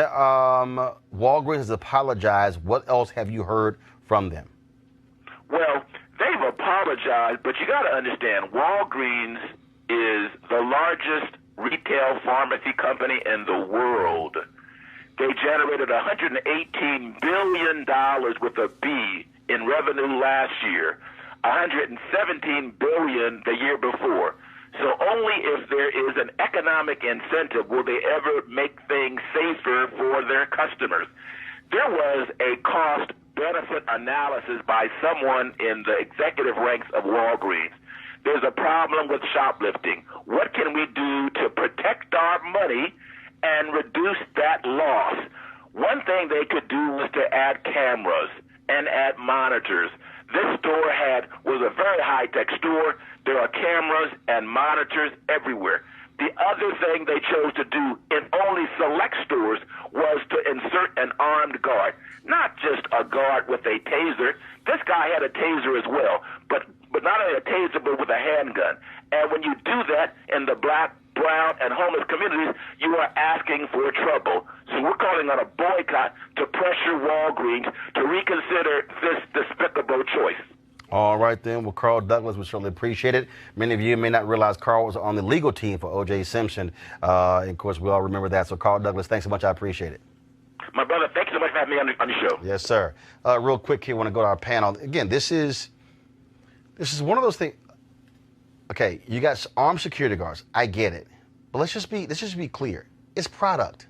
Walgreens has apologized. What else have you heard from them? Well, they've apologized, but you got to understand, Walgreens is the largest retail pharmacy company in the world. They generated $118 billion with a B in revenue last year, $117 billion the year before. So only if there is an economic incentive will they ever make things safer for their customers. There was a cost-benefit analysis by someone in the executive ranks of Walgreens. There's a problem with shoplifting. What can we do to protect our money and reduce that loss? One thing they could do was to add cameras and add monitors. This store was a very high-tech store. There are cameras and monitors everywhere. The other thing they chose to do in only select stores was to insert an armed guard, not just a guard with a taser. This guy had a taser as well, but not only a taser, but with a handgun. And when you do that in the black, brown, and homeless communities, you are asking for trouble. So we're calling on a boycott to pressure Walgreens to reconsider this despicable choice. All right, then. Well, Carl Douglas, we certainly appreciate it. Many of you may not realize Carl was on the legal team for O.J. Simpson. And of course, we all remember that. So, Carl Douglas, thanks so much. I appreciate it. My brother, thank you so much for having me on your show. Yes, sir. Real quick here, I want to go to our panel. Again, this is one of those things. Okay, you got armed security guards. I get it. But let's just be clear. It's product.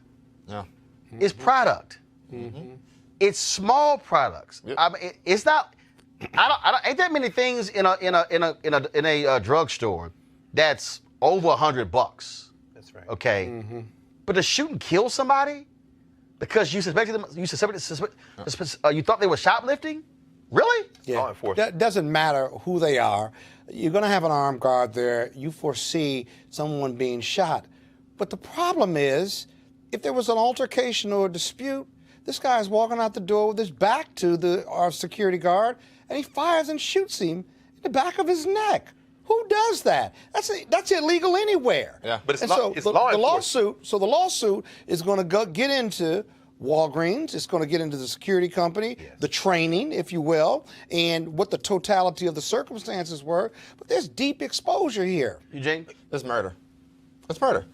Yeah. Mm-hmm. It's product. Mm-hmm. It's small products. Yep. I mean, it's not. Ain't that many things in a drugstore that's over $100. That's right. Okay. Mm-hmm. But to shoot and kill somebody because you suspected them, you thought they were shoplifting? Really? Yeah. That doesn't matter who they are. You're going to have an armed guard there. You foresee someone being shot. But the problem is, if there was an altercation or a dispute, this guy is walking out the door with his back to our security guard, and he fires and shoots him in the back of his neck. Who does that? That's illegal anywhere. Yeah, but it's law enforcement. So the lawsuit is going to get into Walgreens. It's going to get into the security company, yes, the training, if you will, and what the totality of the circumstances were. But there's deep exposure here. Eugene? It's murder. It's murder.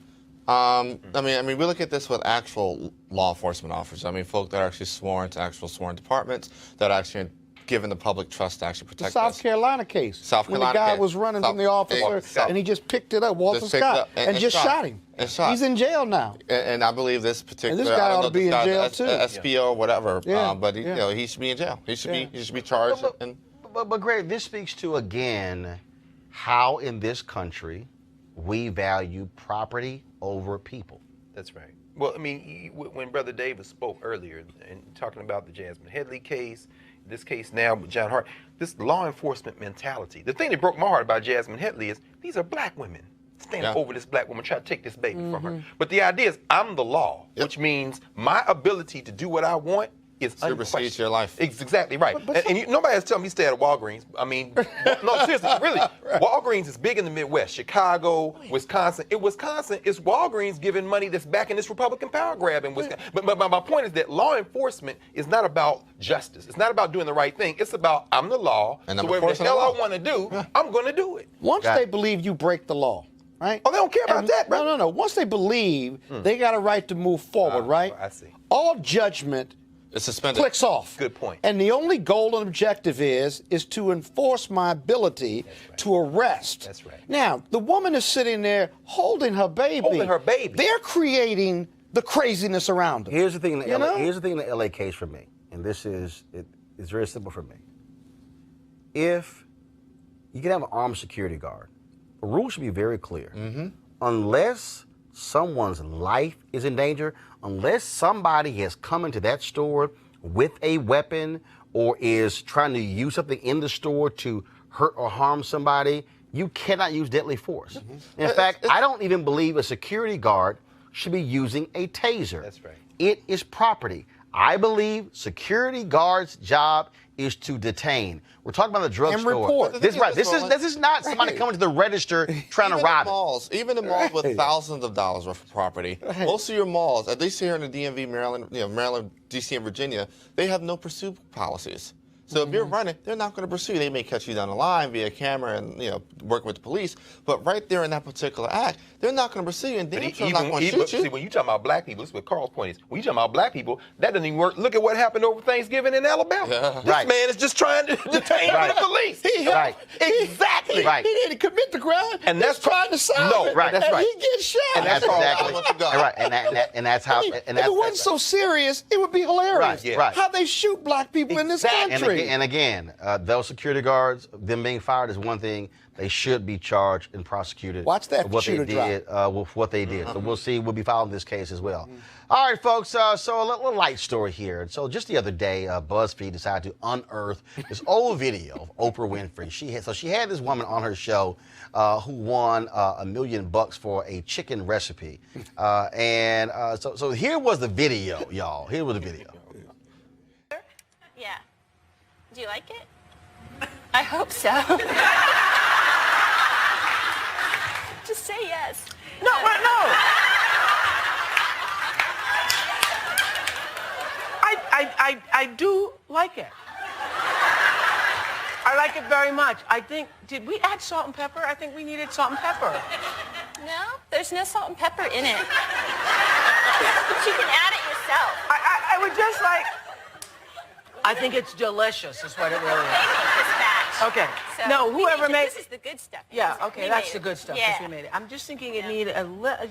I mean, we look at this with actual law enforcement officers. I mean, folk that are actually sworn to actual sworn departments that are actually given the public trust to actually protect us. The South Carolina case. South Carolina when the guy case. was running from the officer and he just picked it up, Walter Scott, and just shot him. And shot. He's in jail now. And I see this particular. And this guy ought to be in jail too. SPO or whatever. Yeah. But he should be in jail. He should be charged. But Greg, this speaks to again how in this country we value property over people. That's right. Well, I mean, when Brother Davis spoke earlier and talking about the Jasmine Headley case, this case now with John Hart, this law enforcement mentality. The thing that broke my heart about Jasmine Headley is these are black women standing over this black woman trying to take this baby from her. But the idea is I'm the law, which means my ability to do what I want is supersedes your life. Exactly right. Nobody has told me to stay at a Walgreens. I mean, no, seriously, really. Walgreens is big in the Midwest, Chicago, Wisconsin. In Wisconsin, it's Walgreens giving money that's backing this Republican power grab in Wisconsin. But my point is that law enforcement is not about justice. It's not about doing the right thing. It's about I'm the law, and so whatever the hell I want to do, I'm going to do it. Once they believe you break the law, right? Oh, they don't care about that, bro. No. Once they believe they got a right to move forward, right? I see. All judgment It's suspended. clicks off. Good point. And the only goal and objective is to enforce my ability to arrest. That's right. Now, the woman is sitting there holding her baby. Holding her baby. They're creating the craziness around them. Here's the thing in the LA, here's the thing in the LA case for me, and this is it's very simple for me. If you can have an armed security guard, the rule should be very clear. Unless someone's life is in danger, unless somebody has come into that store with a weapon or is trying to use something in the store to hurt or harm somebody, you cannot use deadly force. In fact, I don't even believe a security guard should be using a taser. That's right. It is property. I believe security guards' job is to detain. We're talking about the drugstore. And report. This is not somebody coming to the register trying to rob it. Even in malls with thousands of dollars worth of property, most of your malls, at least here in the DMV, Maryland, Maryland, DC, and Virginia, they have no pursuit policies. So if you're running, they're not going to pursue you. They may catch you down the line via camera and working with the police. But right there in that particular act, they're not going to pursue you, and they're not going to shoot you. See, when you talk about black people, this is what Carl's point is. When you talk about black people, that doesn't even work. Look at what happened over Thanksgiving in Alabama. Yeah. This man is just trying to detain the police. Exactly. He didn't commit the crime. And that's trying to solve it. That's right. He gets shot. And that's exactly right. And that's how. If it wasn't so serious, it would be hilarious. Right. How they shoot black people in this country. And again, those security guards, them being fired is one thing. They should be charged and prosecuted. Watch that for what they did. With what they did. So we'll see. We'll be following this case as well. All right, folks. So a little light story here. So just the other day, BuzzFeed decided to unearth this old video of Oprah Winfrey. She had this woman on her show who won $1 million for a chicken recipe. So here was the video, y'all. Here was the video. Yeah. Do you like it? I hope so. Just say yes. No. I do like it. I like it very much. I think, did we add salt and pepper? I think we needed salt and pepper. No, there's no salt and pepper in it. But you can add it yourself. I would just like, I think it's delicious is what it really is. This batch. Okay. So no, whoever made this is the good stuff. Yeah, okay, that's the it. good stuff. Yeah. Because we made it. I'm just thinking it needed a little,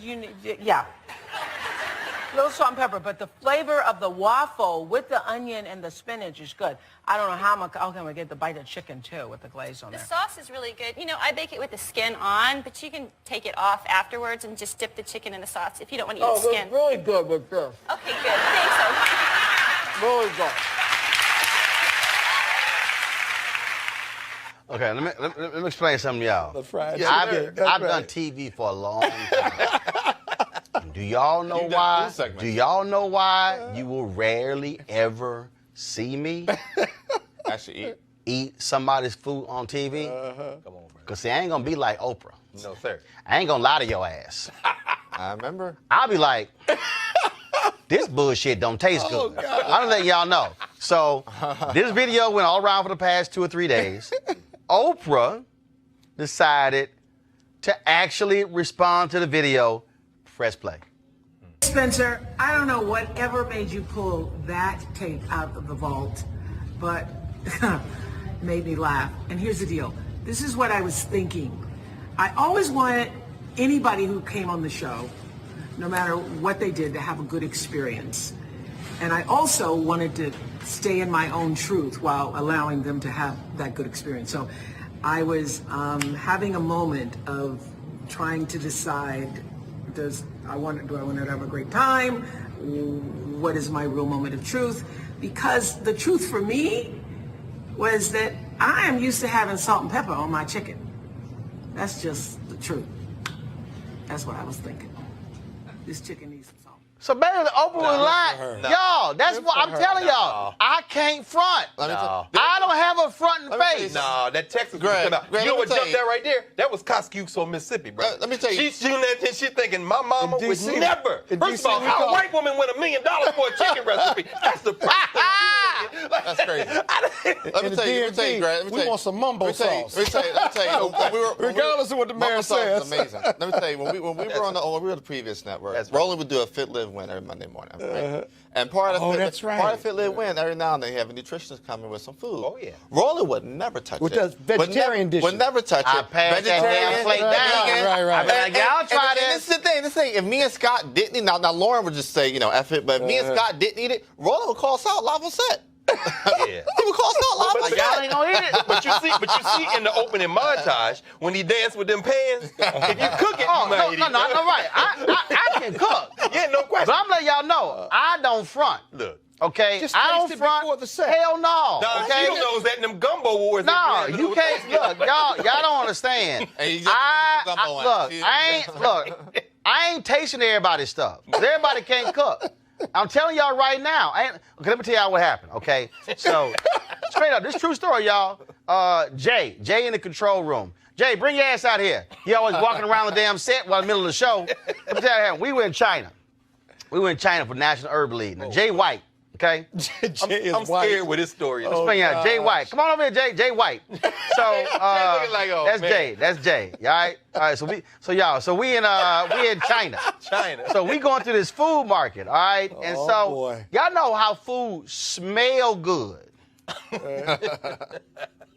little salt and pepper, but the flavor of the waffle with the onion and the spinach is good. I don't know how I'm going to get the bite of chicken too with the glaze on The there. sauce is really good. I bake it with the skin on, but you can take it off afterwards and just dip the chicken in the sauce if you don't want to eat the skin. It's really good with this. Okay, good. Thanks, Oprah. Really good. Okay, let me explain something to y'all. The fried I've chicken. done TV for a long time. Do y'all know why? Do y'all know why you will rarely ever see me Actually, eat somebody's food on TV? Come on, bro. Because see, I ain't gonna be like Oprah. No, sir. I ain't gonna lie to your ass. I remember. I'll be like, this bullshit don't taste good. I'm letting y'all know. So this video went all around for the past 2 or 3 days. Oprah decided to actually respond to the video. Press play. Spencer, I don't know whatever made you pull that tape out of the vault, but made me laugh. And here's the deal. This is what I was thinking. I always wanted anybody who came on the show, no matter what they did, to have a good experience. And I also wanted to stay in my own truth while allowing them to have that good experience. So I was having a moment of trying to decide Do I want to have a great time? What is my real moment of truth? Because the truth for me was that I am used to having salt and pepper on my chicken. That's just the truth. That's what I was thinking. This chicken needs some salt. So basically, Oprah was lying. No. Y'all, that's what I'm telling y'all. I can't front. I don't have a front and face. No, that Texas Greg, was Greg, you know let me what tell jumped you. that right there? That was Coscuso, Mississippi, bro. Let me tell you. She's doing that and she thinking my mama would DC never. in First DC of all, we how a call- white woman win $1 million for a chicken recipe? That's the first thing. That's crazy. Let me tell you, Greg. we want some mumbo sauce. Let me tell you. When we were, Regardless of what the mayor mumbo sauce is says. amazing. Let me tell you, when we were on the previous network, Roland would do a Fit Live Win every Monday morning. Right? And part of Fit Live Win, every now and then you have a nutritionist come in with some food. Oh, yeah. Roland would never touch With it. those vegetarian dishes. Would never touch I it. passed that damn plate down. Right. I be like, y'all try and this. this is the thing. If me and Scott didn't eat, now Lauren would just say, F it, but if me and Scott didn't eat it, Roland would call us out live on set. Yeah. He would call us out live on Like, y'all set. ain't gonna eat it. But you see in the opening montage when he danced with them pans, if you cook it, Oh, you might eat no, right. I can cook. Yeah, no question. But I'm letting y'all know, I don't front. Look. Okay? Just I don't taste it front. before the set. Hell no. Nah, Okay? she don't know that in them gumbo wars. No, you can't. Look, y'all don't understand. Hey, you just put the gumbo in. I ain't tasting everybody's stuff. 'Cause everybody can't cook. I'm telling y'all right now. Okay, let me tell y'all what happened, okay? So, straight up, this true story, y'all. Jay in the control room. Jay, bring your ass out here. He always walking around the damn set while in the middle of the show. Let me tell you, we were in China. We were in China for National Herb League. Now, Jay White, okay? I'm scared with this story. Jay White. Come on over here, Jay White. So like, oh, that's man. Jay. That's Jay. All right. All right. So we in China. China. So we going through this food market. All right. And boy. y'all know how food smell good.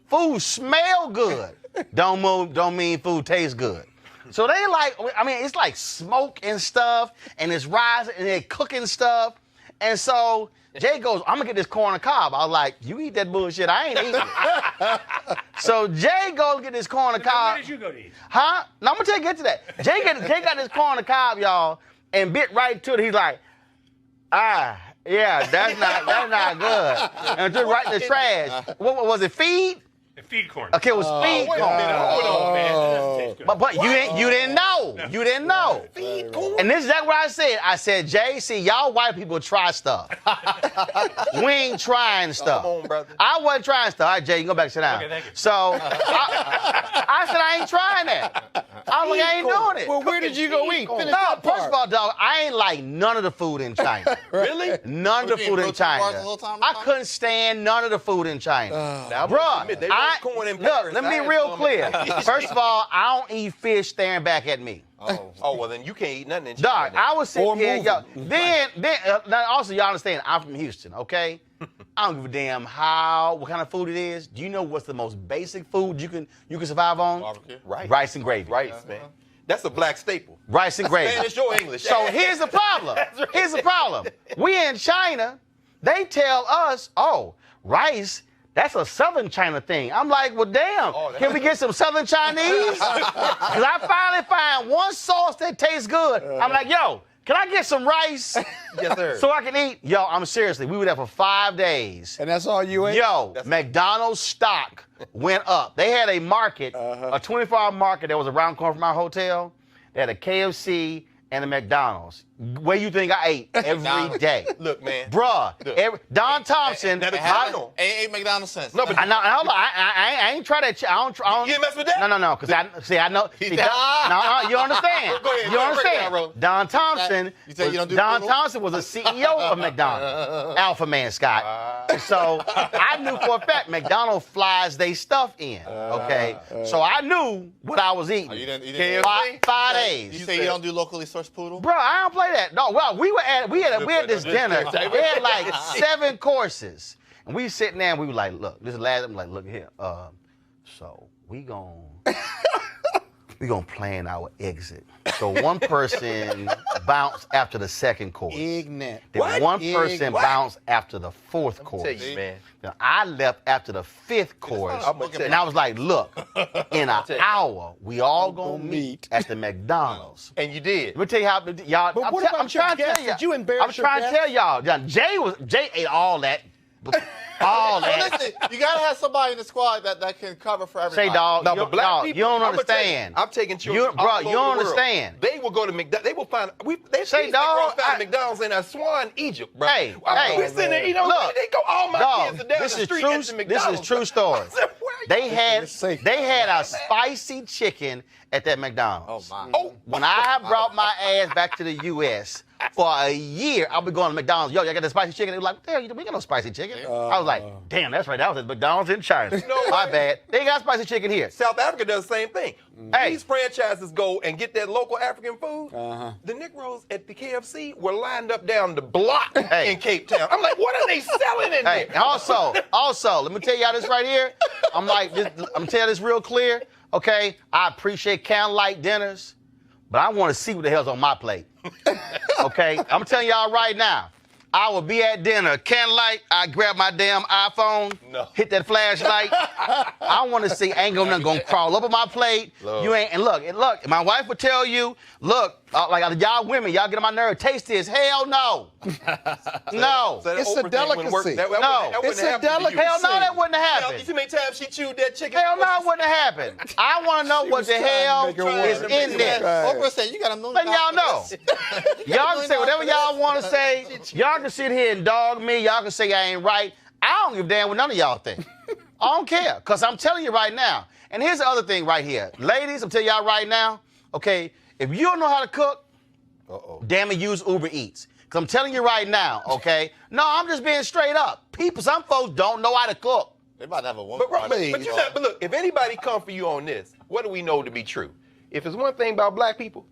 Food smell good. Don't mean food tastes good. So it's like smoke and stuff, and it's rising, and they're cooking stuff. And so Jay goes, I'm gonna get this corn on the cob. I was like, you eat that bullshit, I ain't eating it. So Jay goes get this corn on the cob. Where did you go to eat? Huh? No, I'm gonna get to that. Jay got this corn on the cob, y'all, and bit right to it. He's like, yeah, that's not good. And just right in the trash. What was it? Feed? Feed corn. Okay, it was feed Wait corn. a minute, hold on, man. That doesn't taste good. But you didn't know. You didn't know. Feed corn. And this is exactly what I said. I said, Jay, see, y'all white people try stuff. We ain't trying stuff. Come on, brother. I wasn't trying stuff. All right, Jay, you can go back and sit down. Okay, thank you. So I said I ain't trying that. I was like, I ain't doing it. Well, where did you go eat? Finish No, that part. first of all, dog, I ain't like none of the food in China. Really? None of the What, you food eat in protein bars China. the whole time? I couldn't stand none of the food in China. Now, I must Bruh, admit, they roast corn in Paris. look, let me I be had real some clear. in Paris. First of all, I don't eat fish staring back at me. Oh, well, then you can't eat nothing in China. Dog, I was sitting Or here, moving. yo. Then now also y'all understand, I'm from Houston, okay? I don't give a damn what kind of food it is. Do you know what's the most basic food you can survive on? Barbecue. Rice and gravy. Rice, man. That's a black staple. Rice and gravy. Spanish or English. So here's the problem. Here's the problem. We in China, they tell us, rice, that's a Southern China thing. I'm like, well, damn, can we get some Southern Chinese? Because I finally find one sauce that tastes good. I'm like, yo, can I get some rice? Yes, sir. So I can eat? Yo, I'm seriously, we were there for 5 days. And that's all you ate? Yo, McDonald's stock went up. They had a market, a 24-hour market that was around the corner from our hotel. They had a KFC and a McDonald's. Where you think I ate every day? Look, man. Bruh, Don Thompson. Ain't McDonald's sense. No, but I know. Hold on. I ain't try that. I don't. You didn't mess with that? No. Because I know. See, you understand? Go ahead, You break it down, understand? Roland. Don Thompson. You say you don't do Don poodle? Thompson was a CEO of McDonald's. Alpha man, Scott. And so I knew for a fact McDonald's flies they stuff in. Okay. So I knew what I was eating. You didn't 5 days. You say you don't do locally sourced poodle? Bro, I don't play that. No, well, we had this dinner. We had like 7 courses. And we sitting there and we were like, look, this is the last, I'm like, look here. So we gon' we're going to plan our exit. So one person bounced after the second course. Ignorant. Then one person bounced after the fourth course. Tell you, man. Now, I left after the fifth course, and I was like, look, in an hour, we all going to meet at the McDonald's. And you did. Let me tell you how, y'all, But what about your guests? Did you embarrass I'm trying to tell y'all. Jay ate all that. All that. Listen, you gotta have somebody in the squad that can cover for everybody. Say, dog, No, but black people, you don't I'ma tell you, understand. I'm taking children Bro, all you over don't the world. understand. They will go to McDonald's. They will find. They Say, dog, found McDonald's in Aswan, Egypt, bro. Hey, we sitting there, look, they go. All my dog, kids are down this the is street true. at the McDonald's. This is true story. I said, where are you? They had a spicy chicken at that McDonald's. Oh my. Oh, When I brought my ass back to the U.S. for a year, I'll be going to McDonald's. Yo, y'all got the spicy chicken? They were like, what the hell, we got no spicy chicken. I was like, damn, that's right. That was at McDonald's in China. No My way. bad. They got spicy chicken here. South Africa does the same thing. Hey. These franchises go and get that local African food. The Negroes at the KFC were lined up down the block in Cape Town. I'm like, what are they selling in Hey, there? and also, let me tell y'all this right here. I'm telling you this real clear. Okay, I appreciate candlelight dinners, but I want to see what the hell's on my plate. Okay, I'm telling y'all right now. I will be at dinner, candlelight. I grab my damn iPhone, hit that flashlight. I want to see ain't nothing gonna crawl up on my plate. Lord. You ain't and look. My wife would tell you, look, like y'all women, y'all get on my nerve. Taste this. Hell no, no. So that It's a Oprah thing wouldn't work. delicacy. That No. wouldn't It's a happen to you. delicacy. Hell no, that wouldn't You happen. see how many times she chewed that chicken? Hell no, it wouldn't have happened. I want to know what the hell is in there. Oprah said you got $1 million. Letting y'all know. Y'all can say whatever y'all want to say. Y'all can sit here and dog me. Y'all can say I ain't right. I don't give a damn what none of y'all think. I don't care, because I'm telling you right now. And here's the other thing right here. Ladies, I'm telling y'all right now, okay, if you don't know how to cook, damn it, use Uber Eats. Because I'm telling you right now, okay? No, I'm just being straight up. Some folks don't know how to cook. They about to have a woman. But look, if anybody come for you on this, what do we know to be true? If it's one thing about black people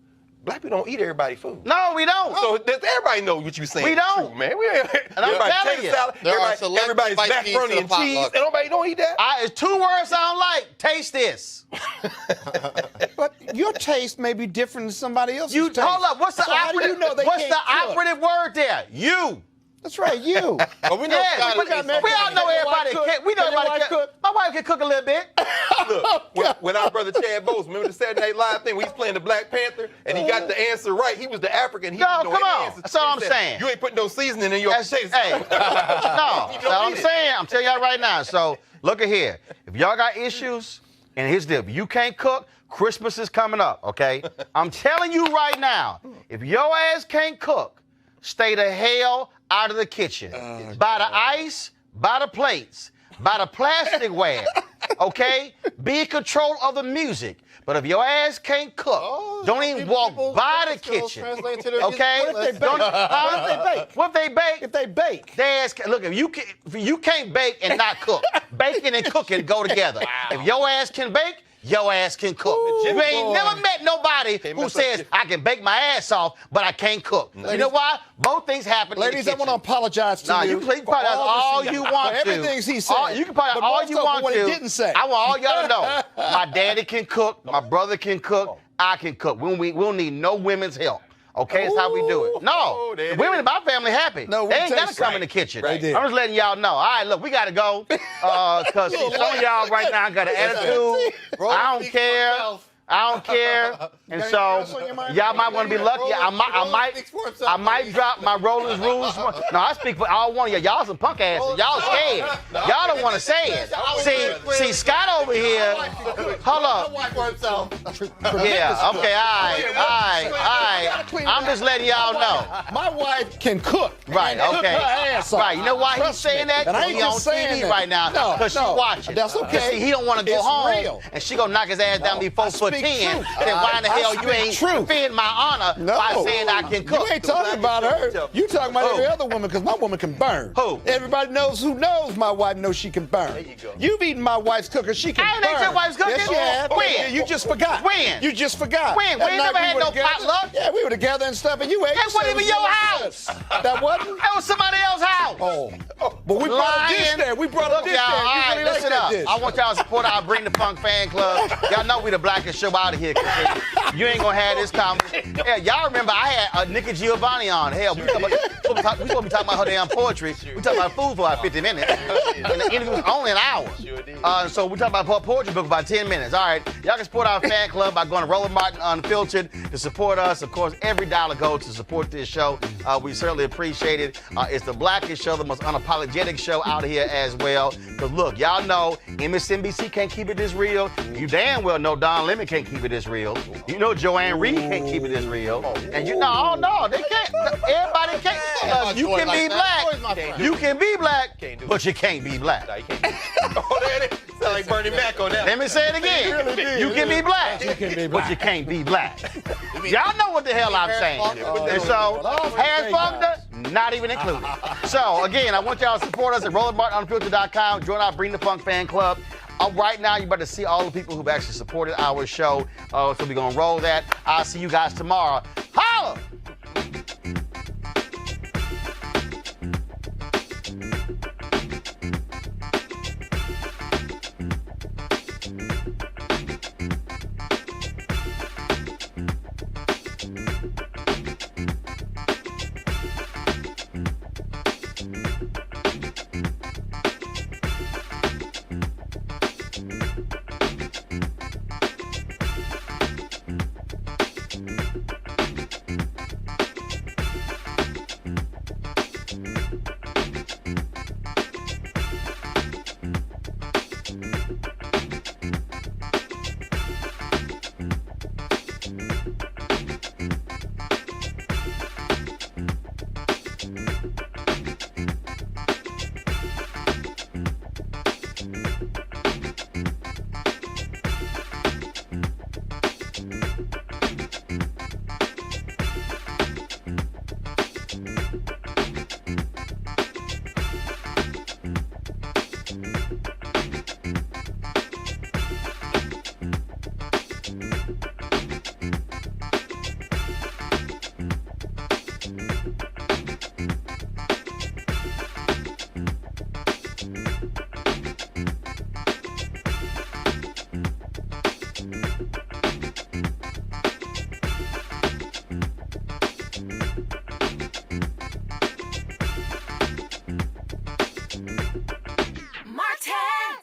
don't eat everybody's food. No, we don't. So everybody knows what you're saying. We don't. True, man. And I'm telling you, everybody's macaroni and cheese, and nobody don't eat that. It's two words I don't like. Taste this. But your taste may be different than somebody else's taste. Hold up. What's the So how do operative? you know they what's can't the cook? operative word there? You. That's right, you. But we know Scott we all know everybody can. We know everybody can cook. My wife can cook a little bit. Look, when our brother Chad Bose, remember the Saturday Night Live thing? We was playing the Black Panther, and he got the answer right. He was the African. He No, didn't know come any on. answers. That's all He I'm said, saying. You ain't putting no seasoning in your taste. Hey, no. That's all I'm saying. I'm telling y'all right now. So look at here. If y'all got issues, and here's the deal. If you can't cook, Christmas is coming up, okay? I'm telling you right now, if your ass can't cook, stay the hell out of the kitchen. Buy the ice, buy the plates, buy the plasticware, okay? Be in control of the music. But if your ass can't cook, don't even walk by the kitchen, okay? What if they bake? What if they bake? If they bake? Look, if you can't bake and not cook, baking and cooking go together. If your ass can bake, your ass can cook. You ain't never met nobody who says, I can bake my ass off, but I can't cook. Ladies, you know why? Both things happen Ladies, in I the want to apologize to you. You can apologize all you want to. Everything he said. You can apologize all you want what to. he didn't say. I want all y'all to know. My daddy can cook. My brother can cook. I can cook. We'll need no women's help. Okay, that's how we do it. No, the women in my family happy. No, they ain't got to come in the kitchen. Right. I'm just letting y'all know. All right, look, we got to go. Because some of y'all right now got an attitude. I don't care. I don't care. And so y'all might want to be lucky. I might drop my Roland's rules. No, I speak for all one of y'all. Y'all some punk asses. Y'all scared. Y'all don't want to say it. See, Scott over here. Hold up. Yeah. Okay. All right. I'm just letting y'all know. My wife can cook. Right. Cook Okay. her ass off. Right. You know why he's saying that? And I ain't He's on just saying TV that. right now because she's watching. That's okay. See, he don't want to go It's home, real. and she gonna knock his ass down before I speak 10. truth. Then why in the hell you speak ain't truth. defend my honor by saying I can cook? You ain't talking about her. You talking about every other woman because my woman can burn. Who? Everybody knows my wife knows she can burn. There you go. You've eaten my wife's cooker. She can I ain't burn. ate your wife's cooking. Yes, you have. When? You just forgot. When? You just forgot. When? We That ain't night never had were no together. potluck. Yeah, we were together and stuff, and you ate. That wasn't even your house. That wasn't? That was somebody else's house. Oh. But we brought a dish Lying. there. We brought a Look, dish y'all, there. all You right, really like listen that up. dish. I want y'all to support our Bring the Funk fan club. Y'all know we the blackest show show out of here because you ain't gonna have this conversation. Yeah, y'all remember I had Nikki Giovanni on. Hell, we supposed to be talking about her damn poetry. We talking about food for about 50 minutes. And the interview was only an hour. So we talking about her poetry book for about 10 minutes. All right, y'all can support our fan club by going to Roland Martin Unfiltered to support us. Of course, every dollar goes to support this show. We certainly appreciate it. It's the blackest show, the most unapologetic show out here as well. Because look, y'all know MSNBC can't keep it this real. You damn well know Don Lemon can't keep it this real. You know Joanne Reed can't keep it this real. And you know, no, they can't. Everybody can't. You can be black. You can be black, but you can't be black. Oh, there it is. Sound like Bernie Mac on that. Let me say it again. You can be black, but you can't be black. Y'all know what the hell I'm saying. And so, Harris Funkner, not even included. So, again, I want y'all to support us at RolandMartinUnfiltered.com. Join our Bring the Funk fan club. Right now, you're about to see all the people who've actually supported our show. So we're going to roll that. I'll see you guys tomorrow. Holla! Martin!